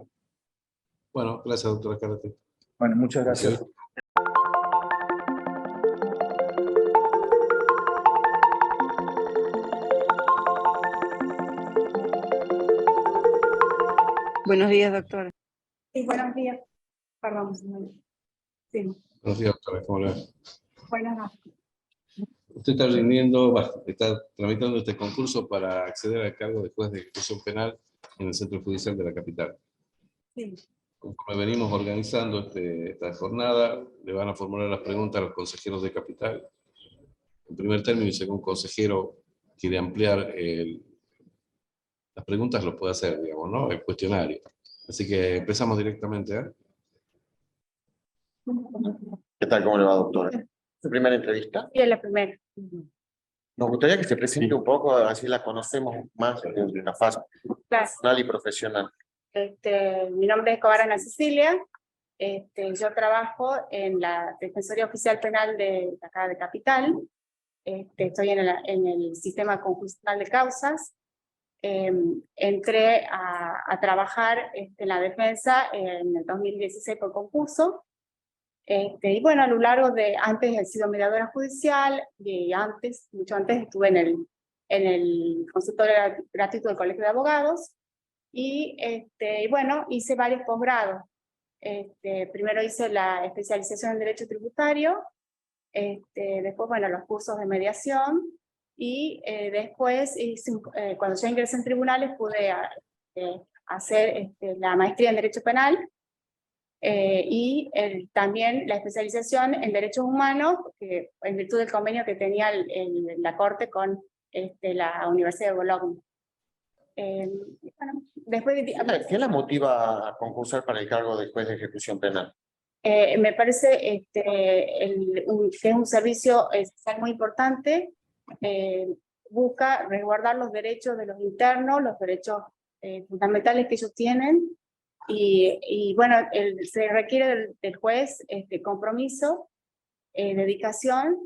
Bueno, gracias, doctora Cárate. Bueno, muchas gracias. Ok. Buenos días, doctora. Sí, buenos días. Perdón. Sí. Buenos días, doctora. ¿Cómo le va? Buenas noches. Usted está tramitando este concurso para acceder al cargo de juez de ejecución penal en el Centro Judicial de la capital. Sí. Conforme venimos organizando esta jornada, le van a formular las preguntas a los consejeros de capital. En primer término, si algún consejero quiere ampliar las preguntas, lo puede hacer, digamos, ¿no? El cuestionario. Así que empezamos directamente, ¿eh? ¿Qué tal? ¿Cómo le va, doctora? ¿Su primera entrevista? Sí, es la primera. Nos gustaría que se presente un poco, así la conocemos más de una fase Claro. personal y profesional. Mi nombre es Escobar Ana Cecilia. Yo trabajo en la Defensoría Oficial Penal de acá de Capital. Estoy en el sistema conjuncional de causas. Entré a trabajar en la defensa en el 2016 por concurso. Y bueno, a lo largo antes he sido mediadora judicial y mucho antes estuve en el consultorio gratuito del Colegio de Abogados y bueno, hice varios posgrados. Primero hice la especialización en Derecho Tributario, después, bueno, los cursos de mediación y después, cuando ya ingresé en tribunales, pude hacer la maestría en Derecho Penal. También la especialización en derechos humanos, que en virtud del convenio que tenía la Corte con la Universidad de Bologna. Bueno, después de, ¿Qué la motiva a concursar para el cargo de juez de ejecución penal? me parece que es un servicio social muy importante, busca resguardar los derechos de los internos, los derechos fundamentales que ellos tienen, y bueno, se requiere del juez compromiso, dedicación,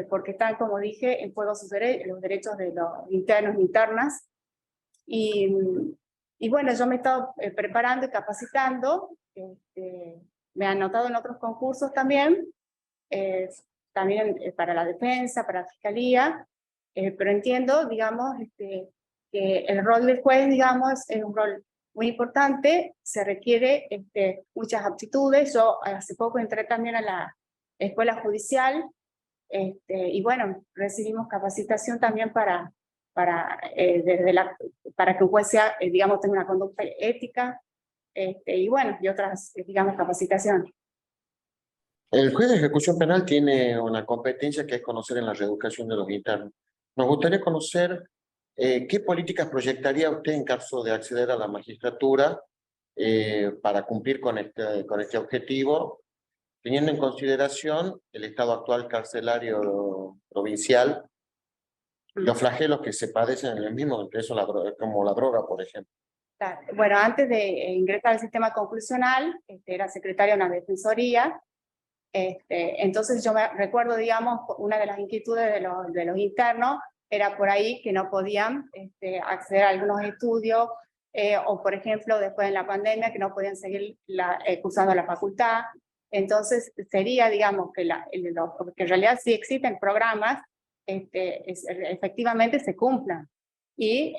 porque están, como dije, en juego los derechos de los internos e internas. Y bueno, yo me he estado preparando y capacitando, me he anotado en otros concursos también, también para la defensa, para la fiscalía, pero entiendo, digamos, que el rol del juez, digamos, es un rol muy importante, se requiere muchas aptitudes. Yo hace poco entré también a la escuela judicial, y bueno, recibimos capacitación también para que un juez sea, digamos, tenga una conducta ética, y bueno, y otras, digamos, capacitaciones. El juez de ejecución penal tiene una competencia que es conocer en la reeducación de los internos. Nos gustaría conocer qué políticas proyectaría usted en caso de acceder a la magistratura para cumplir con este objetivo, teniendo en consideración el estado actual carcelario provincial, los flagelos que se padecen en el mismo, entre eso como la droga, por ejemplo. Bueno, antes de ingresar al sistema conclusional, era secretaria de una defensoría. Entonces yo me recuerdo, digamos, una de las inquietudes de los internos era por ahí que no podían acceder a algunos estudios, o por ejemplo, después de la pandemia, que no podían seguir cursando la facultad. Entonces sería, digamos, que en realidad sí existen programas, efectivamente se cumplan. Y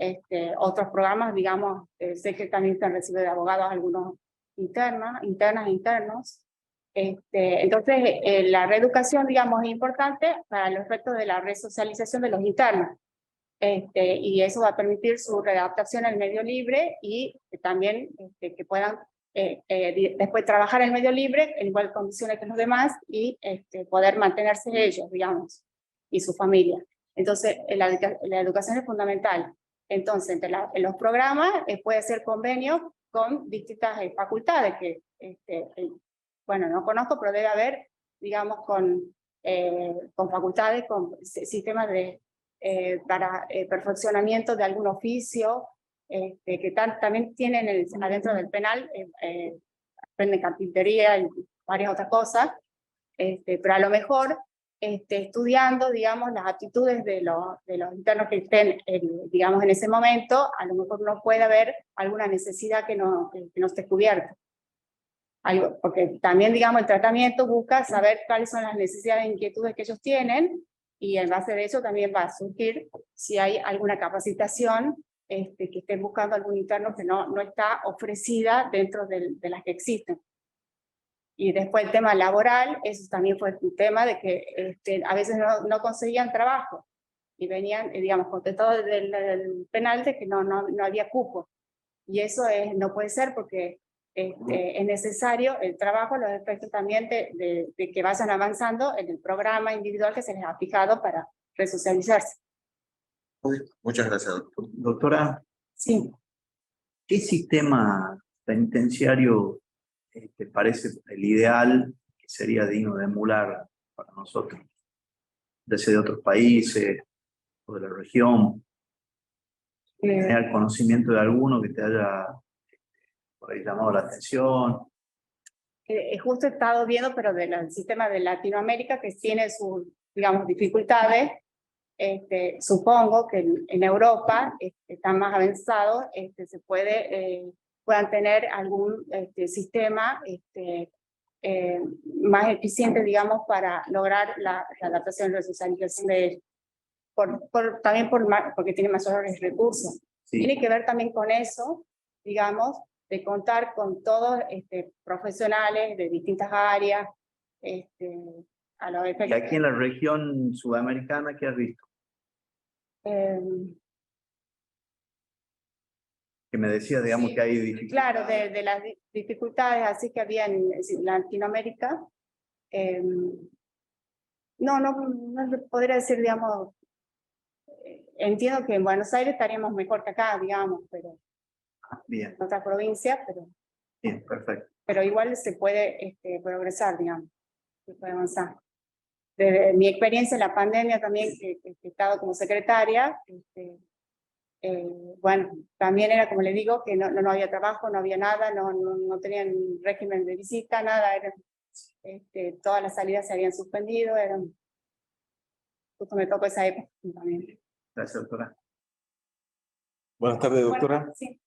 otros programas, digamos, sé que también se recibe de abogados algunos internas e internos. Entonces, la reeducación, digamos, es importante para los efectos de la resocialización de los internos. Y eso va a permitir su readaptación al medio libre y también que puedan después trabajar en el medio libre en igual condiciones que los demás y poder mantenerse ellos, digamos, y su familia. Entonces, la educación es fundamental. Entonces, en los programas puede ser convenio con distintas facultades que bueno, no conozco, pero debe haber, digamos, con facultades, con sistemas para perfeccionamiento de algún oficio, que también tienen adentro del penal, aprenden carpintería y varias otras cosas, pero a lo mejor estudiando, digamos, las aptitudes de los internos que estén, digamos, en ese momento, a lo mejor no puede haber alguna necesidad que no esté cubierta. Porque también, digamos, el tratamiento busca saber cuáles son las necesidades e inquietudes que ellos tienen, y en base de eso también va a surgir si hay alguna capacitación que estén buscando algún interno que no está ofrecida dentro de las que existen. Y después el tema laboral, eso también fue un tema de que a veces no conseguían trabajo, y venían, digamos, contestados del penal de que no había cupo. Y eso no puede ser, porque es necesario el trabajo, los efectos también de que vayan avanzando en el programa individual que se les ha fijado para resocializarse. Muchas gracias, doctor. Doctora, sí. ¿Qué sistema penitenciario te parece el ideal, que sería digno de emular para nosotros, desde otros países o de la región? ¿Tener conocimiento de alguno que te haya por ahí llamado la atención? Justo he estado viendo, pero del sistema de Latinoamérica, que tiene sus, digamos, dificultades. Supongo que en Europa están más avanzados, puedan tener algún sistema más eficiente, digamos, para lograr la adaptación y resocialización de ellos. También porque tiene mayores recursos. Sí. Tiene que ver también con eso, digamos, de contar con todos profesionales de distintas áreas. ¿Y aquí en la región sudamericana qué has visto? que me decía, digamos, Sí. que hay dificultades. Claro, de las dificultades así que había en Latinoamérica. No podría decir, digamos, entiendo que en Buenos Aires estaríamos mejor que acá, digamos, pero Bien, en otra provincia, bien, perfecto. pero igual se puede progresar, digamos, se puede avanzar. Desde mi experiencia en la pandemia también, que he estado como secretaria, bueno, también era como le digo, que no había trabajo, no había nada, no tenían régimen de visita, nada, todas las salidas se habían suspendido, justo me tocó esa época también. Gracias, doctora. Buenas tardes, doctora. Bueno, sí.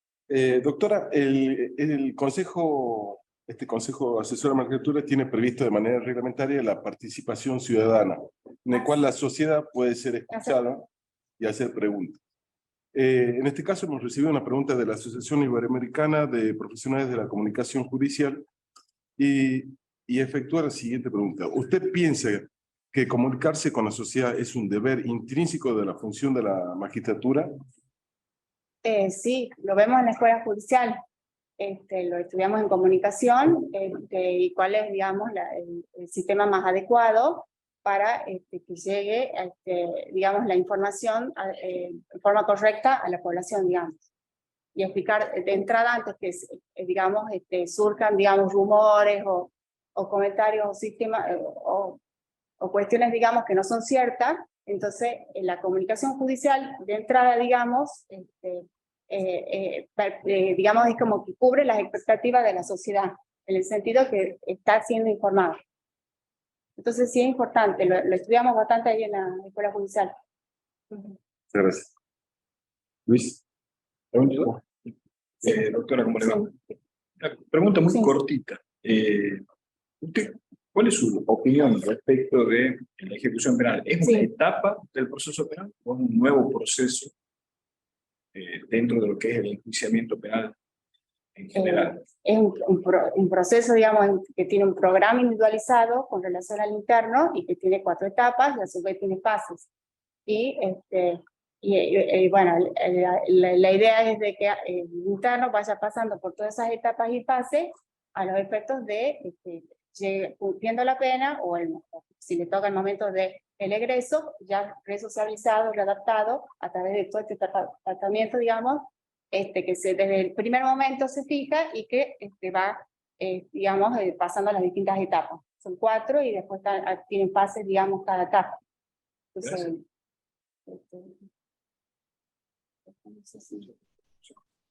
Doctora, el Consejo, este Consejo Asesor de Magistratura tiene previsto de manera reglamentaria la participación ciudadana, en el cual la sociedad puede ser escuchada y hacer preguntas. En este caso hemos recibido una pregunta de la Asociación Iberoamericana de Profesionales de la Comunicación Judicial y efectúa la siguiente pregunta. ¿Usted piensa que comunicarse con la sociedad es un deber intrínseco de la función de la magistratura? Sí, lo vemos en la escuela judicial, lo estudiamos en comunicación, y cuál es, digamos, el sistema más adecuado para que llegue, digamos, la información en forma correcta a la población, digamos. Y explicar de entrada antes que, digamos, surjan, digamos, rumores o comentarios o sistemas o cuestiones, digamos, que no son ciertas. Entonces, en la comunicación judicial, de entrada, digamos, digamos, es como que cubre las expectativas de la sociedad, en el sentido que está siendo informada. Entonces, sí es importante, lo estudiamos bastante ahí en la escuela judicial. Muchas gracias. Luis. Doctora, ¿cómo le va? Una pregunta muy cortita. ¿Cuál es su opinión respecto de la ejecución penal? ¿Es una etapa del proceso penal o es un nuevo proceso dentro de lo que es el enjuiciamiento penal en general? Es un proceso, digamos, que tiene un programa individualizado con relación al interno y que tiene 4 etapas y a su vez tiene fases. Y bueno, la idea es de que el interno vaya pasando por todas esas etapas y fases a los efectos de cumpliendo la pena o si le toca el momento del egreso, ya resocializado, readaptado a través de todo este tratamiento, digamos, que desde el primer momento se fija y que va, digamos, pasando a las distintas etapas. Son 4 y después tienen fases, digamos, cada etapa. Entonces,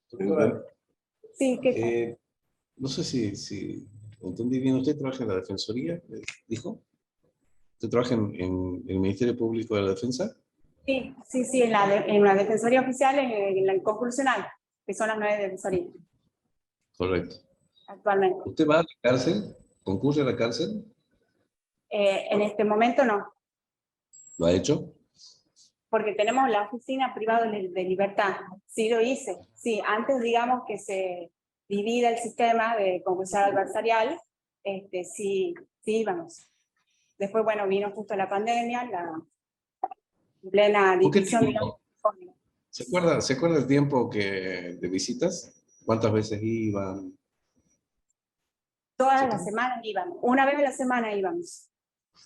Doctora, sí, ¿qué no sé si entendí bien, ¿usted trabaja en la Defensoría? ¿Dijo? ¿Usted trabaja en el Ministerio Público de la Defensa? Sí, en la Defensoría Oficial, en la concursional, que son las 9 defensorías. Correcto. Actualmente. ¿Usted va a la cárcel? ¿Concurre a la cárcel? En este momento no. ¿Lo ha hecho? Porque tenemos la oficina privada de libertad. Sí lo hice. Sí, antes, digamos, que se divida el sistema de concurso adversarial, sí íbamos. Después, bueno, vino justo la pandemia, la plena división, digamos. ¿Se acuerda el tiempo de visitas? ¿Cuántas veces iban? Todas las semanas íbamos. Una vez a la semana íbamos.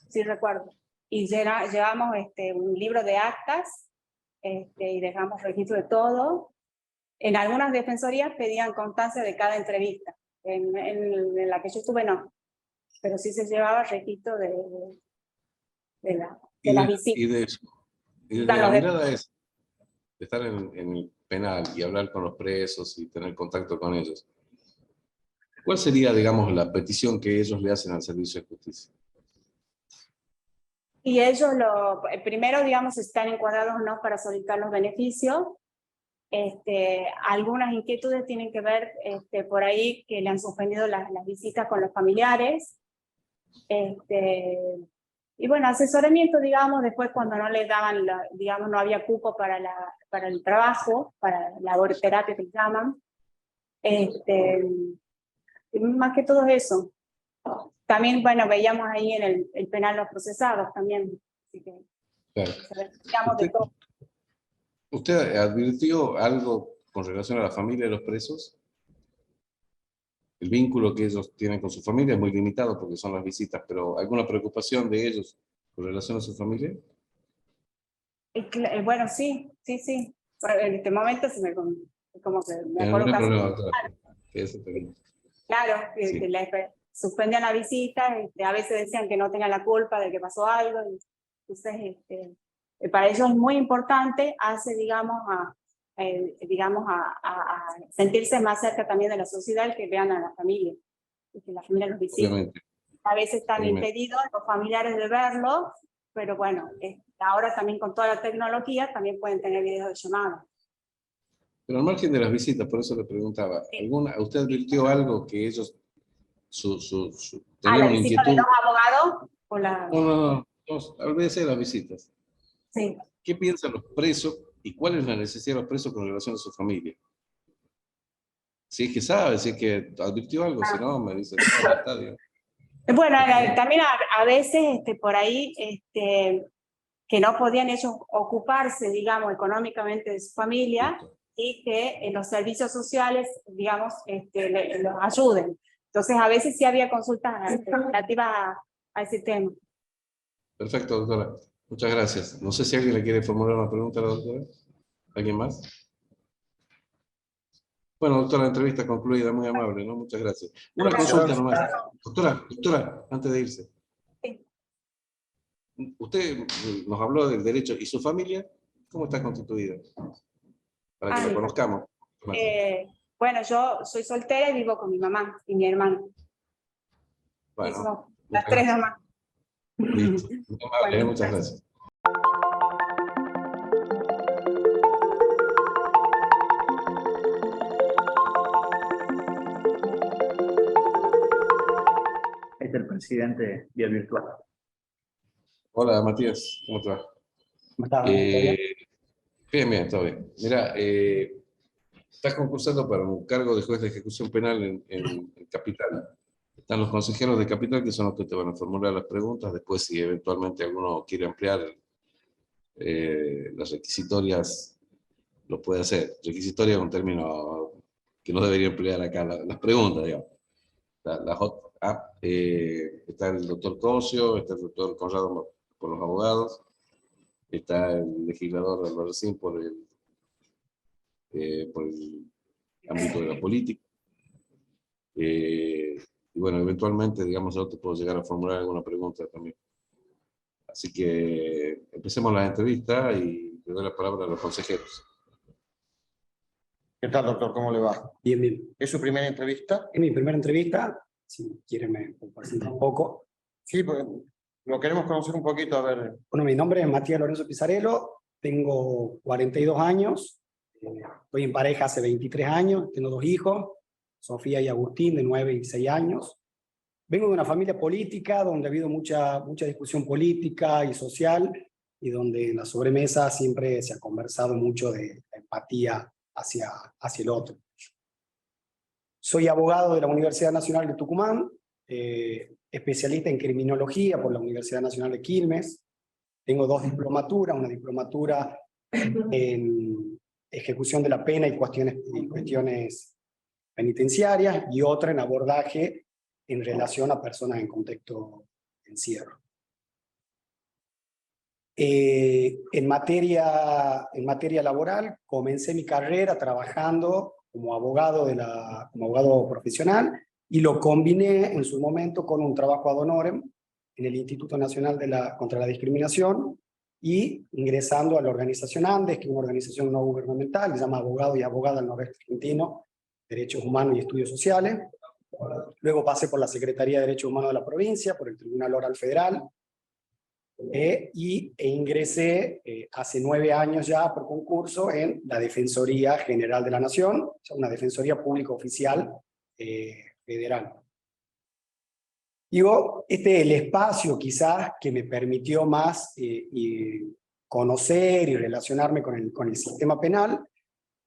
Sí, recuerdo. Y llevamos un libro de actas y dejamos registro de todo. En algunas defensorías pedían constancia de cada entrevista. En la que yo estuve no. Pero sí se llevaba registro de las visitas. Y de la mirada es de estar en el penal y hablar con los presos y tener contacto con ellos. ¿Cuál sería, digamos, la petición que ellos le hacen al Servicio de Justicia? Y ellos, primero, digamos, están encuadrados o no para solicitar los beneficios. Algunas inquietudes tienen que ver por ahí que le han suspendido las visitas con los familiares. Y bueno, asesoramiento, digamos, después cuando no les daban, digamos, no había cupo para el trabajo, para la laborterapia que llaman. Más que todo eso. También, bueno, veíamos ahí en el penal los procesados también. Así que, claro. Digamos, de todo. ¿Usted advirtió algo con relación a la familia de los presos. El vínculo que ellos tienen con su familia es muy limitado porque son las visitas, pero ¿alguna preocupación de ellos con relación a su familia? Bueno, sí, sí, sí. En este momento se me, como que me No acuerdo hay casi. problema, doctora. Eso termina. Claro, Sí. que les suspendían la visita, a veces decían que no tenían la culpa de que pasó algo. Entonces, para ellos es muy importante, hace, digamos, a sentirse más cerca también de la sociedad, el que vean a la familia, y que la familia los visite. Obviamente. A veces están Obviamente. impedidos los familiares de verlo, pero bueno, ahora también con toda la tecnología también pueden tener videos de llamada. Pero al margen de las visitas, por eso le preguntaba, ¿usted advirtió algo que ellos tenían ¿La una visita de inquietud? los abogados? O la... No, olvídese de las visitas. Sí. ¿Qué piensan los presos y cuál es la necesidad de los presos con relación a su familia? Si es que sabe, si es que advirtió algo, si no, me dice, no, ya está, digamos. Bueno, también a veces por ahí que no podían ellos ocuparse, digamos, económicamente de su familia y que los servicios sociales, digamos, los ayuden. Entonces, a veces sí había consultas relativas a ese tema. Perfecto, doctora. Muchas gracias. No sé si alguien le quiere formular una pregunta a la doctora. ¿Alguien más? Bueno, doctora, la entrevista concluida, muy amable, ¿no? Muchas gracias. Una consulta nomás. Doctora, antes de irse. Sí. Usted nos habló del derecho, ¿y su familia cómo está constituida? Para que la conozcamos. Bueno, yo soy soltera y vivo con mi mamá y mi hermano. Bueno, las tres nomás. Listo. Muy amable, bueno, muchas gracias. Es el presidente vía virtual. Hola, Matías, ¿cómo te va? ¿Cómo estás? Bien, todo bien. Mira, estás concursando para un cargo de juez de ejecución penal en Capital. Están los consejeros de Capital, que son los que te van a formular las preguntas. Después, si eventualmente alguno quiere ampliar las requisitorias, lo puede hacer. Requisitoria es un término que no debería emplear acá, las preguntas, digamos. Está el doctor Cosio, está el doctor Conrado por los abogados, está el legislador Albarracín por el ámbito de la política. Y bueno, eventualmente, digamos, yo te puedo llegar a formular alguna pregunta también. Así que empecemos la entrevista y le doy la palabra a los consejeros. ¿Qué tal, doctor? ¿Cómo le va? Bien, bien. ¿Es su primera entrevista? Es mi primera entrevista. Si quieren me presento un poco. Sí, pues lo queremos conocer un poquito, a ver. Bueno, mi nombre es Matías Lorenzo Pizarello, tengo 42 años, estoy en pareja hace 23 años, tengo 2 hijos, Sofía y Agustín, de 9 y 6 años. Vengo de una familia política donde ha habido mucha discusión política y social, y donde en la sobremesa siempre se ha conversado mucho de la empatía hacia el otro. Soy abogado de la Universidad Nacional de Tucumán, especialista en criminología por la Universidad Nacional de Quilmes. Tengo 2 diplomaturas, una diplomatura en ejecución de la pena y cuestiones penitenciarias, y otra en abordaje en relación a personas en contexto de encierro. En materia laboral, comencé mi carrera trabajando como abogado profesional, y lo combiné en su momento con un trabajo ad honorem en el Instituto Nacional contra la Discriminación, y ingresando a la organización Andes, que es una organización no gubernamental, se llama Abogado y Abogada del Noroeste Argentino, Derechos Humanos y Estudios Sociales. Luego pasé por la Secretaría de Derechos Humanos de la provincia, por el Tribunal Oral Federal, e ingresé hace 9 años ya por concurso en la Defensoría General de la Nación, o sea, una defensoría pública oficial federal. Digo, este es el espacio quizás que me permitió más conocer y relacionarme con el sistema penal,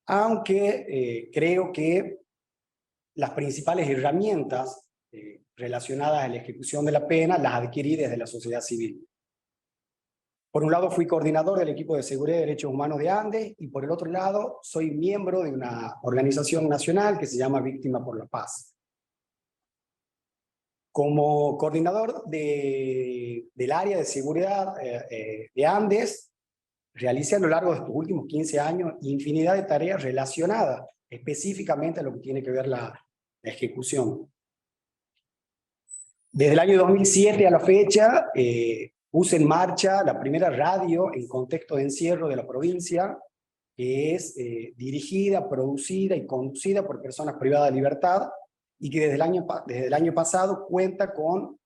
aunque creo que las principales herramientas relacionadas a la ejecución de la pena las adquirí desde la sociedad civil. Por un lado fui coordinador del equipo de seguridad y derechos humanos de Andes, y por el otro lado soy miembro de una organización nacional que se llama Víctima por la Paz. Como coordinador del área de seguridad de Andes, realicé a lo largo de estos últimos 15 años infinidad de tareas relacionadas específicamente a lo que tiene que ver la ejecución. Desde el año 2007 a la fecha, puse en marcha la primera radio en contexto de encierro de la provincia, que es dirigida, producida y conducida por personas privadas de libertad, y que desde el año pasado cuenta con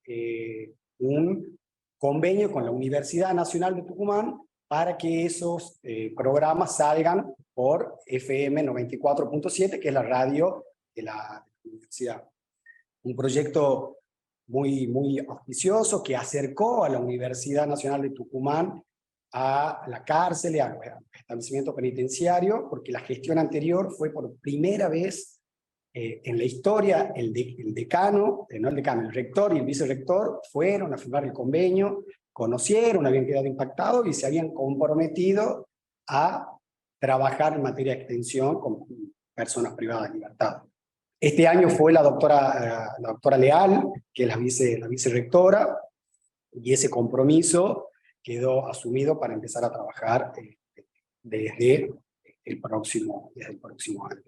un convenio con la Universidad Nacional de Tucumán para que esos programas salgan por FM 94.7, que es la radio de la universidad. Un proyecto muy auspicioso que acercó a la Universidad Nacional de Tucumán a la cárcel y al establecimiento penitenciario, porque la gestión anterior fue por primera vez en la historia, el rector y el vicerrector fueron a firmar el convenio, conocieron, habían quedado impactados y se habían comprometido a trabajar en materia de extensión con personas privadas de libertad. Este año fue la doctora Leal, que es la vicerrectora, y ese compromiso quedó asumido para empezar a trabajar desde el próximo año.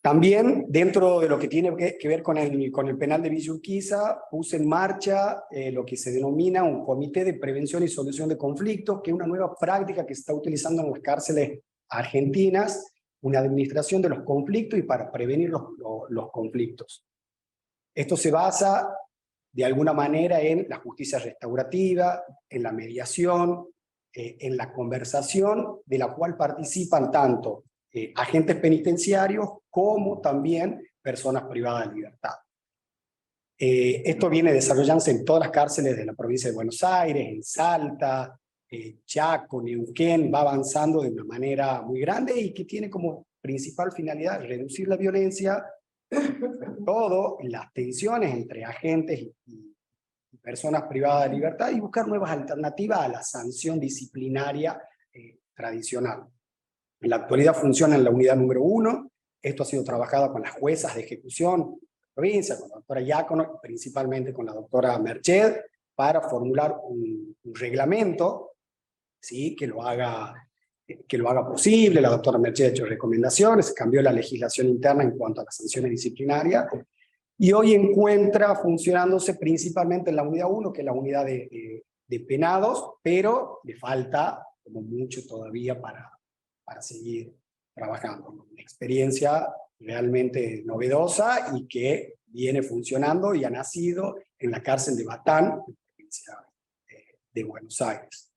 También, dentro de lo que tiene que ver con el penal de Villa Urquiza, puse en marcha lo que se denomina un comité de prevención y solución de conflictos, que es una nueva práctica que se está utilizando en las cárceles argentinas, una administración de los conflictos y para prevenir los conflictos. Esto se basa de alguna manera en la justicia restaurativa, en la mediación, en la conversación, de la cual participan tanto agentes penitenciarios como también personas privadas de libertad. Esto viene desarrollándose en todas las cárceles de la provincia de Buenos Aires, en Salta, Chaco, Neuquén, va avanzando de una manera muy grande y que tiene como principal finalidad reducir la violencia, sobre todo las tensiones entre agentes y personas privadas de libertad, y buscar nuevas alternativas a la sanción disciplinaria tradicional. En la actualidad funciona en la unidad número 1, esto ha sido trabajado con las juezas de ejecución de la provincia, con la doctora Giacono, principalmente con la doctora Merced, para formular un reglamento, ¿sí?, que lo haga posible. La doctora Merced ha hecho recomendaciones, cambió la legislación interna en cuanto a las sanciones disciplinarias, y hoy encuentra funcionándose principalmente en la unidad 1, que es la unidad de penados, pero le falta como mucho todavía para seguir trabajando. Una experiencia realmente novedosa y que viene funcionando y ha nacido en la cárcel de Batán, en la provincia de Buenos Aires.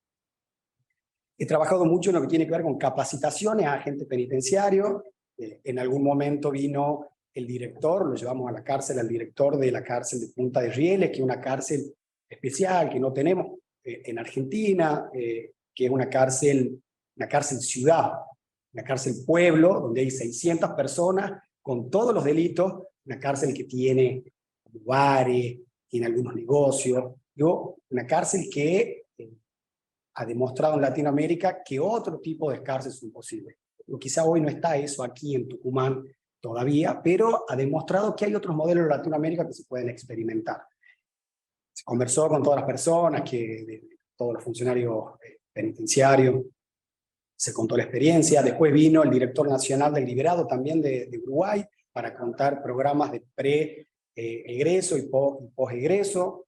He trabajado mucho en lo que tiene que ver con capacitaciones a agentes penitenciarios. En algún momento vino el director, lo llevamos a la cárcel, al director de la cárcel de Punta de Rieles, que es una cárcel especial que no tenemos en Argentina, que es una cárcel ciudad, una cárcel pueblo, donde hay 600 personas con todos los delitos, una cárcel que tiene bares, tiene algunos negocios, una cárcel que ha demostrado en Latinoamérica que otro tipo de cárceles son posibles. Quizá hoy no está eso aquí en Tucumán todavía, pero ha demostrado que hay otros modelos en Latinoamérica que se pueden experimentar. Se conversó con todas las personas, todos los funcionarios penitenciarios, se contó la experiencia. Después vino el director nacional del liberado también de Uruguay para contar programas de pre-egreso y post-egreso.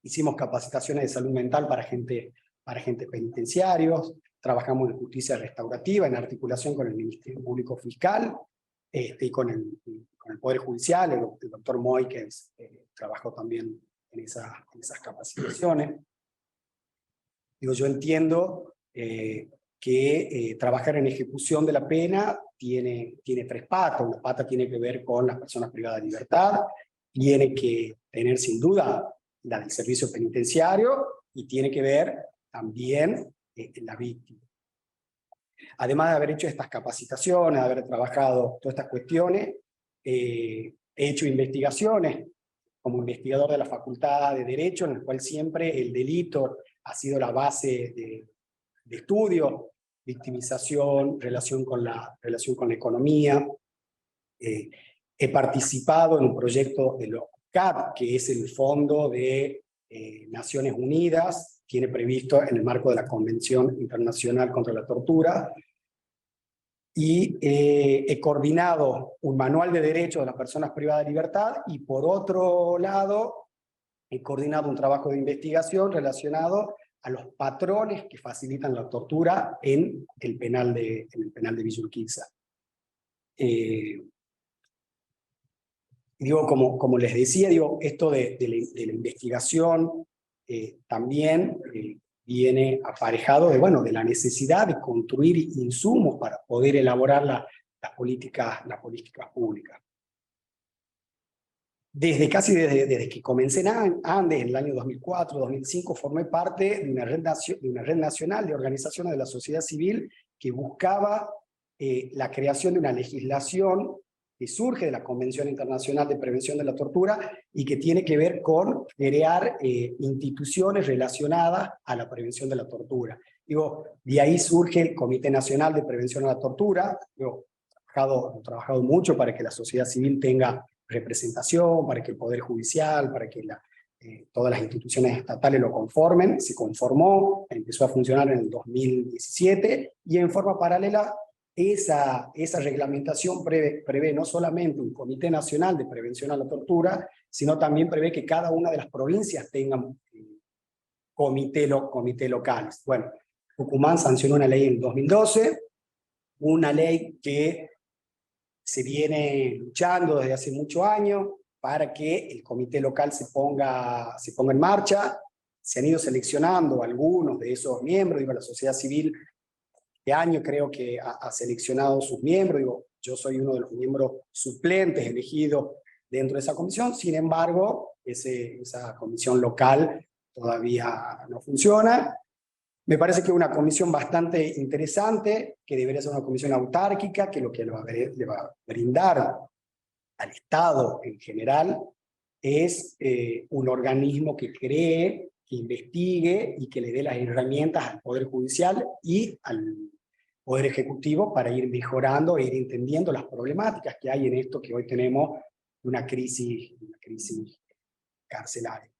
Hicimos capacitaciones de salud mental para agentes penitenciarios. Trabajamos en justicia restaurativa en articulación con el Ministerio Público Fiscal y con el Poder Judicial. El doctor Moy, que trabajó también en esas capacitaciones. Yo entiendo que trabajar en ejecución de la pena tiene tres patas. Una pata tiene que ver con las personas privadas de libertad, tiene que tener sin duda la del servicio penitenciario y tiene que ver también la víctima. Además de haber hecho estas capacitaciones, de haber trabajado todas estas cuestiones, he hecho investigaciones como investigador de la Facultad de Derecho, en el cual siempre el delito ha sido la base de estudio, victimización, relación con la economía. He participado en un proyecto de OCAT, que es el Fondo de Naciones Unidas, tiene previsto en el marco de la Convención Internacional contra la Tortura, y he coordinado un manual de derechos de las personas privadas de libertad, y por otro lado, he coordinado un trabajo de investigación relacionado a los patrones que facilitan la tortura en el penal de Villa Urquiza. Digo, como les decía, digo, esto de la investigación también viene aparejado de la necesidad de construir insumos para poder elaborar las políticas públicas. Desde que comencé en Andes, en el año 2004-2005, formé parte de una red nacional de organizaciones de la sociedad civil que buscaba la creación de una legislación que surge de la Convención Internacional de Prevención de la Tortura y que tiene que ver con crear instituciones relacionadas a la prevención de la tortura. Digo, de ahí surge el Comité Nacional de Prevención de la Tortura. Yo he trabajado mucho para que la sociedad civil tenga representación, para que el Poder Judicial, para que todas las instituciones estatales lo conformen. Se conformó, empezó a funcionar en el 2017, y en forma paralela esa reglamentación prevé no solamente un Comité Nacional de Prevención a la Tortura, sino también prevé que cada una de las provincias tengan comité locales. Bueno, Tucumán sancionó una ley en 2012, una ley que se viene luchando desde hace muchos años para que el comité local se ponga en marcha. Se han ido seleccionando algunos de esos miembros. Digo, la sociedad civil este año creo que ha seleccionado sus miembros. Digo, yo soy uno de los miembros suplentes elegidos dentro de esa comisión. Sin embargo, esa comisión local todavía no funciona. Me parece que es una comisión bastante interesante, que debería ser una comisión autárquica, que lo que le va a brindar al Estado en general es un organismo que cree, que investigue y que le dé las herramientas al Poder Judicial y al Poder Ejecutivo para ir mejorando e ir entendiendo las problemáticas que hay en esto que hoy tenemos, una crisis carcelaria.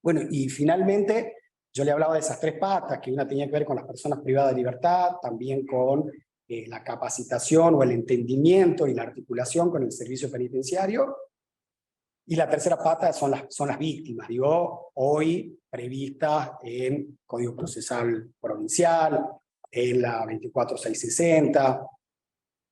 Bueno, y finalmente, yo le hablaba de esas tres patas, que una tenía que ver con las personas privadas de libertad, también con la capacitación o el entendimiento y la articulación con el servicio penitenciario. Y la tercera pata son las víctimas, digo, hoy previstas en Código Procesal Provincial, en la 24660,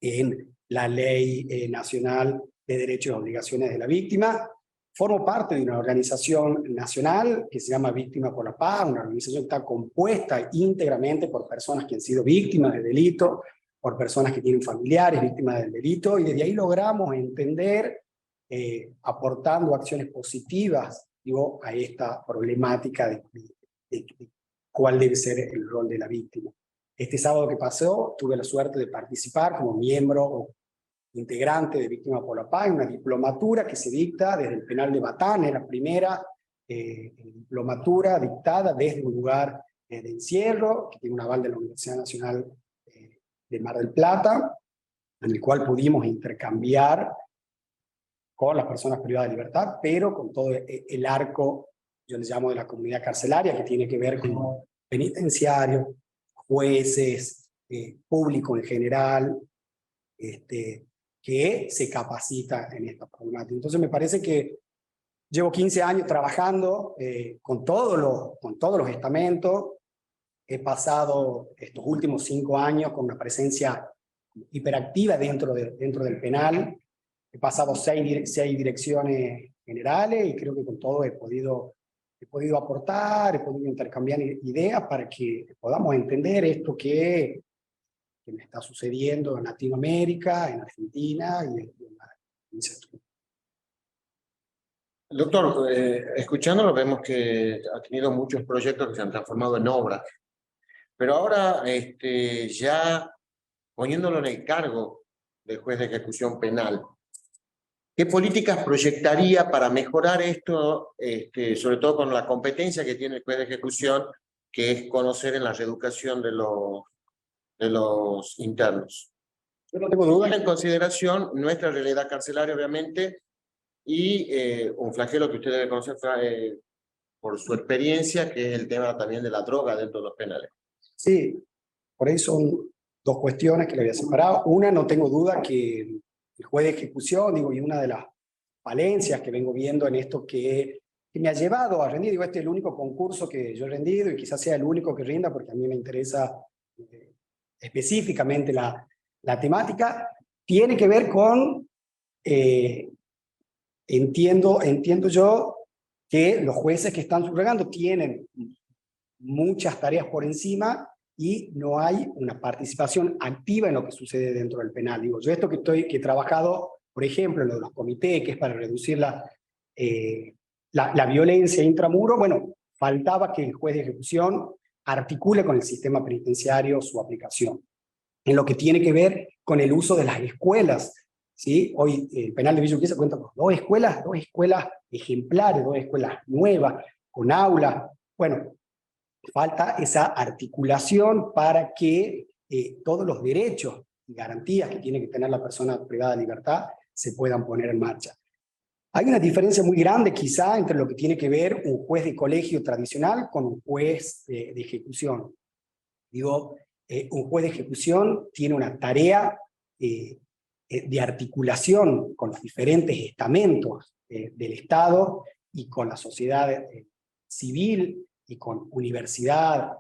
en la Ley Nacional de Derechos y Obligaciones de la Víctima. Formo parte de una organización nacional que se llama Víctima por la Paz, una organización que está compuesta íntegramente por personas que han sido víctimas de delito, por personas que tienen familiares víctimas del delito, y desde ahí logramos entender, aportando acciones positivas, digo, a esta problemática de cuál debe ser el rol de la víctima. Este sábado que pasó tuve la suerte de participar como miembro integrante de Víctima por la Paz, una diplomatura que se dicta desde el penal de Batán, es la primera diplomatura dictada desde un lugar de encierro, que tiene un aval de la Universidad Nacional de Mar del Plata, en el cual pudimos intercambiar con las personas privadas de libertad, pero con todo el arco, yo les llamo de la comunidad carcelaria, que tiene que ver con penitenciarios, jueces, público en general, que se capacita en esta problemática. Entonces me parece que llevo 15 años trabajando con todos los estamentos. He pasado estos últimos 5 años con una presencia hiperactiva dentro del penal. He pasado 6 direcciones generales y creo que con todo he podido aportar, he podido intercambiar ideas para que podamos entender esto que me está sucediendo en Latinoamérica, en Argentina y en la provincia. Doctor, escuchándolo vemos que ha tenido muchos proyectos que se han transformado en obras, pero ahora ya poniéndolo en el cargo del juez de ejecución penal, ¿Qué políticas proyectaría para mejorar esto, sobre todo con la competencia que tiene el juez de ejecución, que es conocer en la reeducación de los internos? Yo no tengo dudas en consideración nuestra realidad carcelaria, obviamente, y un flagelo que usted debe conocer por su experiencia, que es el tema también de la droga dentro de los penales. Sí, por ahí son dos cuestiones que le había separado. Una, no tengo duda que el juez de ejecución, digo, y una de las falencias que vengo viendo en esto que me ha llevado a rendir, digo, este es el único concurso que yo he rendido y quizás sea el único que rinda porque a mí me interesa específicamente la temática, tiene que ver con, entiendo yo, que los jueces que están subrogando tienen muchas tareas por encima y no hay una participación activa en lo que sucede dentro del penal. Digo, yo esto que he trabajado, por ejemplo, en lo de los comités, que es para reducir la violencia intramuro, bueno, faltaba que el juez de ejecución articule con el sistema penitenciario su aplicación. En lo que tiene que ver con el uso de las escuelas, ¿sí? Hoy el penal de Villa Urquiza cuenta con dos escuelas ejemplares, dos escuelas nuevas, con aulas. Bueno, falta esa articulación para que todos los derechos y garantías que tiene que tener la persona privada de libertad se puedan poner en marcha. Hay una diferencia muy grande quizá entre lo que tiene que ver un juez de colegio tradicional con un juez de ejecución. Digo, un juez de ejecución tiene una tarea de articulación con los diferentes estamentos del Estado y con la sociedad civil y con universidad,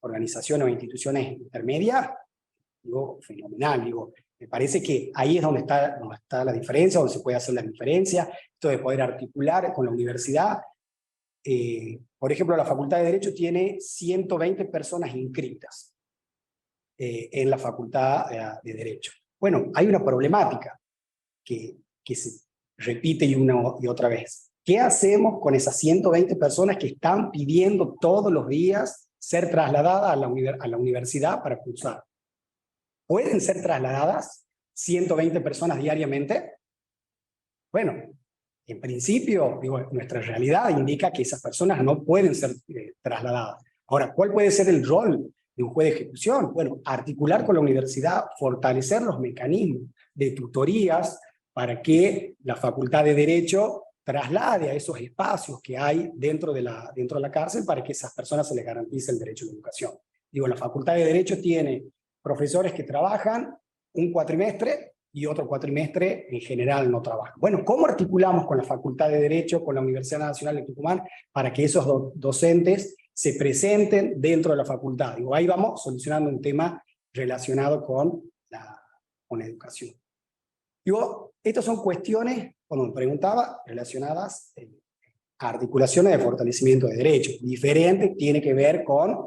organizaciones o instituciones intermedias, digo, fenomenal. Digo, me parece que ahí es donde está la diferencia, donde se puede hacer la diferencia, esto de poder articular con la universidad. Por ejemplo, la Facultad de Derecho tiene 120 personas inscritas en la Facultad de Derecho. Bueno, hay una problemática que se repite una y otra vez. ¿Qué hacemos con esas 120 personas que están pidiendo todos los días ser trasladadas a la universidad para cursar? ¿Pueden ser trasladadas 120 personas diariamente? Bueno, en principio, digo, nuestra realidad indica que esas personas no pueden ser trasladadas. Ahora, ¿cuál puede ser el rol de un juez de ejecución? Bueno, articular con la universidad, fortalecer los mecanismos de tutorías para que la Facultad de Derecho traslade a esos espacios que hay dentro de la cárcel para que a esas personas se les garantice el derecho a la educación. Digo, la Facultad de Derecho tiene profesores que trabajan un cuatrimestre y otro cuatrimestre en general no trabajan. Bueno, ¿cómo articulamos con la Facultad de Derecho, con la Universidad Nacional de Tucumán, para que esos docentes se presenten dentro de la facultad? Digo, ahí vamos solucionando un tema relacionado con la educación. Digo, estas son cuestiones, como me preguntaba, relacionadas a articulaciones de fortalecimiento de derechos. Diferente tiene que ver con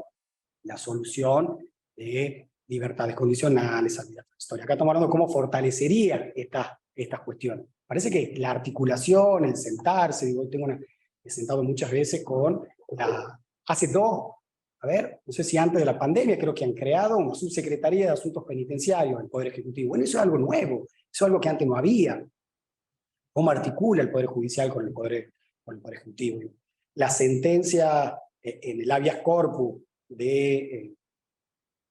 la solución de libertades condicionales, salida transitoria. Acá estamos hablando de cómo fortalecería estas cuestiones. Parece que la articulación, el sentarse, digo, he sentado muchas veces con no sé si antes de la pandemia, creo que han creado una subsecretaría de Asuntos Penitenciarios del Poder Ejecutivo. Bueno, eso es algo nuevo, eso es algo que antes no había. ¿Cómo articula el Poder Judicial con el Poder Ejecutivo? La sentencia en el habeas corpus de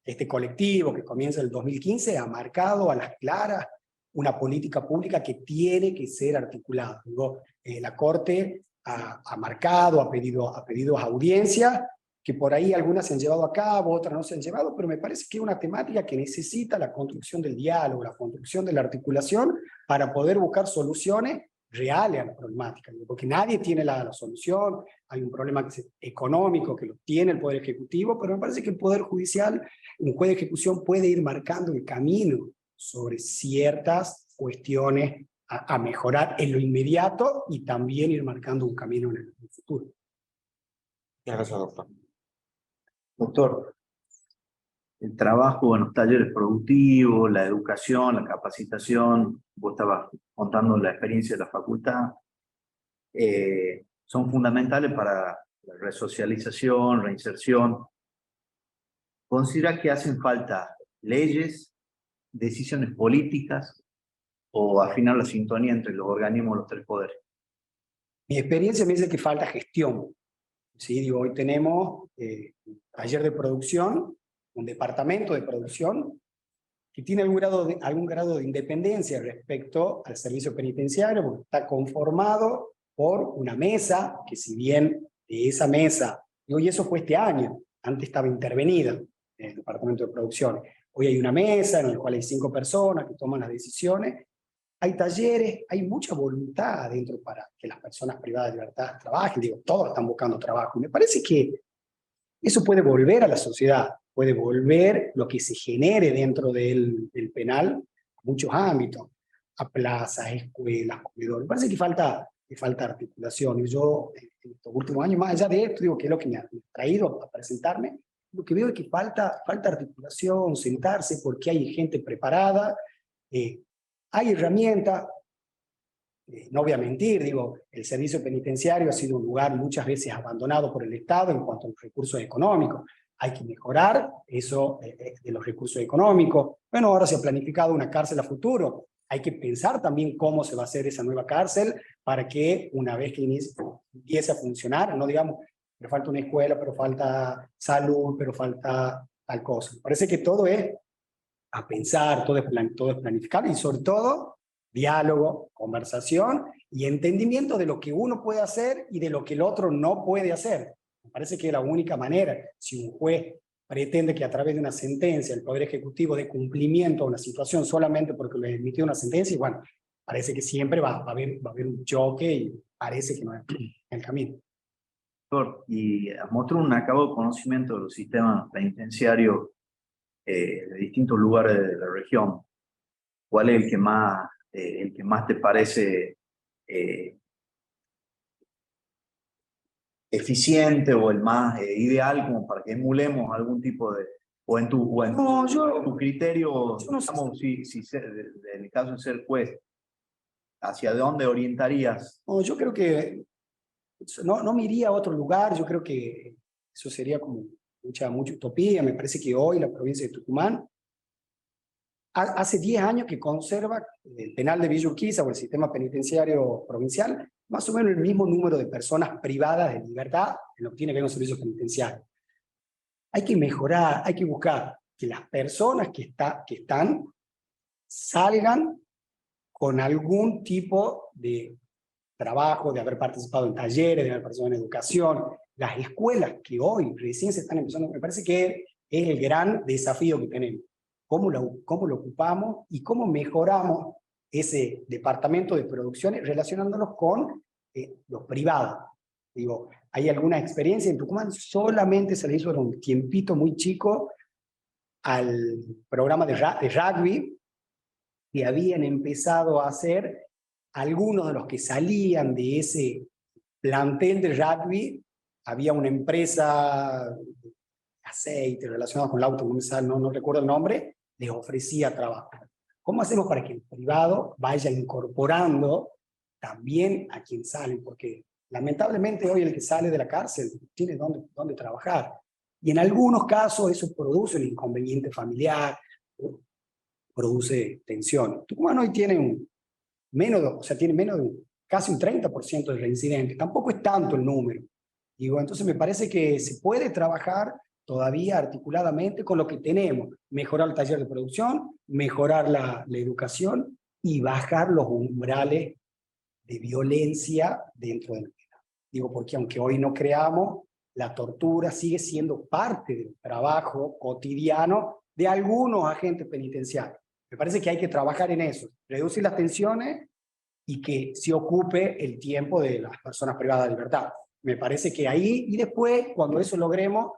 este colectivo que comienza en el 2015 ha marcado a las claras una política pública que tiene que ser articulada. Digo, la Corte ha marcado, ha pedido audiencias, que por ahí algunas se han llevado a cabo, otras no se han llevado, pero me parece que es una temática que necesita la construcción del diálogo, la construcción de la articulación para poder buscar soluciones reales a la problemática, porque nadie tiene la solución. Hay un problema económico que lo tiene el Poder Ejecutivo, pero me parece que el Poder Judicial, un juez de ejecución, puede ir marcando el camino sobre ciertas cuestiones a mejorar en lo inmediato y también ir marcando un camino en el futuro. Gracias, doctor. Doctor, el trabajo en los talleres productivos, la educación, la capacitación, vos estabas contando la experiencia de la facultad, son fundamentales para la resocialización, reinserción. ¿Considera que hacen falta leyes, decisiones políticas o afinar la sintonía entre los organismos de los tres poderes? Mi experiencia me dice que falta gestión. ¿Sí? Digo, hoy tenemos un taller de producción, un departamento de producción, que tiene algún grado de independencia respecto al servicio penitenciario, porque está conformado por una mesa, que si bien de esa mesa, y eso fue este año, antes estaba intervenida en el departamento de producción, hoy hay una mesa en la cual hay 5 personas que toman las decisiones, hay talleres, hay mucha voluntad adentro para que las personas privadas de libertad trabajen, digo, todos están buscando trabajo, me parece que eso puede volver a la sociedad, puede volver lo que se genere dentro del penal a muchos ámbitos, a plazas, escuelas, comedores. Me parece que falta articulación. Y yo, en estos últimos años, más allá de esto, digo que es lo que me ha traído a presentarme, lo que veo es que falta articulación, sentarse, porque hay gente preparada, hay herramientas. No voy a mentir, digo, el servicio penitenciario ha sido un lugar muchas veces abandonado por el Estado en cuanto a los recursos económicos. Hay que mejorar eso de los recursos económicos. Bueno, ahora se ha planificado una cárcel a futuro. Hay que pensar también cómo se va a hacer esa nueva cárcel para que una vez que empiece a funcionar, no digamos, pero falta una escuela, pero falta salud, pero falta tal cosa. Parece que todo es a pensar, todo es planificar y sobre todo diálogo, conversación y entendimiento de lo que uno puede hacer y de lo que el otro no puede hacer. Me parece que es la única manera. Si un juez pretende que a través de una sentencia el Poder Ejecutivo dé cumplimiento a una situación solamente porque le emitió una sentencia, y bueno, parece que siempre va a haber un choque y parece que no es el camino. Doctor, y mostró un acabado conocimiento de los sistemas penitenciarios de distintos lugares de la región. ¿Cuál es el que más te parece eficiente o el más ideal como para que emulemos algún tipo de, o en tu criterio, yo no sé. digamos, en el caso de ser juez, ¿hacia dónde orientarías? No, yo creo que no me iría a otro lugar, yo creo que eso sería como mucha utopía. Me parece que hoy la provincia de Tucumán hace 10 años que conserva el penal de Villa Urquiza o el sistema penitenciario provincial más o menos el mismo número de personas privadas de libertad en lo que tiene que ver con servicios penitenciarios. Hay que mejorar, hay que buscar que las personas que están salgan con algún tipo de trabajo, de haber participado en talleres, de haber participado en educación. Las escuelas que hoy recién se están empezando, me parece que es el gran desafío que tenemos. ¿Cómo lo ocupamos y cómo mejoramos ese departamento de producciones relacionándolos con los privados? Digo, hay alguna experiencia en Tucumán, solamente se le hizo un tiempito muy chico al programa de rugby que habían empezado a hacer algunos de los que salían de ese plantel de rugby. Había una empresa de aceite relacionada con el auto, no recuerdo el nombre, les ofrecía trabajo. ¿Cómo hacemos para que el privado vaya incorporando también a quien sale? Porque lamentablemente hoy el que sale de la cárcel tiene dónde trabajar. Y en algunos casos eso produce un inconveniente familiar, produce tensión. Tucumán hoy tiene casi un 30% de reincidentes. Tampoco es tanto el número. Digo, entonces me parece que se puede trabajar todavía articuladamente con lo que tenemos. Mejorar el taller de producción, mejorar la educación y bajar los umbrales de violencia dentro del penal. Digo, porque aunque hoy no creamos, la tortura sigue siendo parte del trabajo cotidiano de algunos agentes penitenciarios. Me parece que hay que trabajar en eso, reducir las tensiones y que se ocupe el tiempo de las personas privadas de libertad. Me parece que ahí, y después, cuando eso logremos,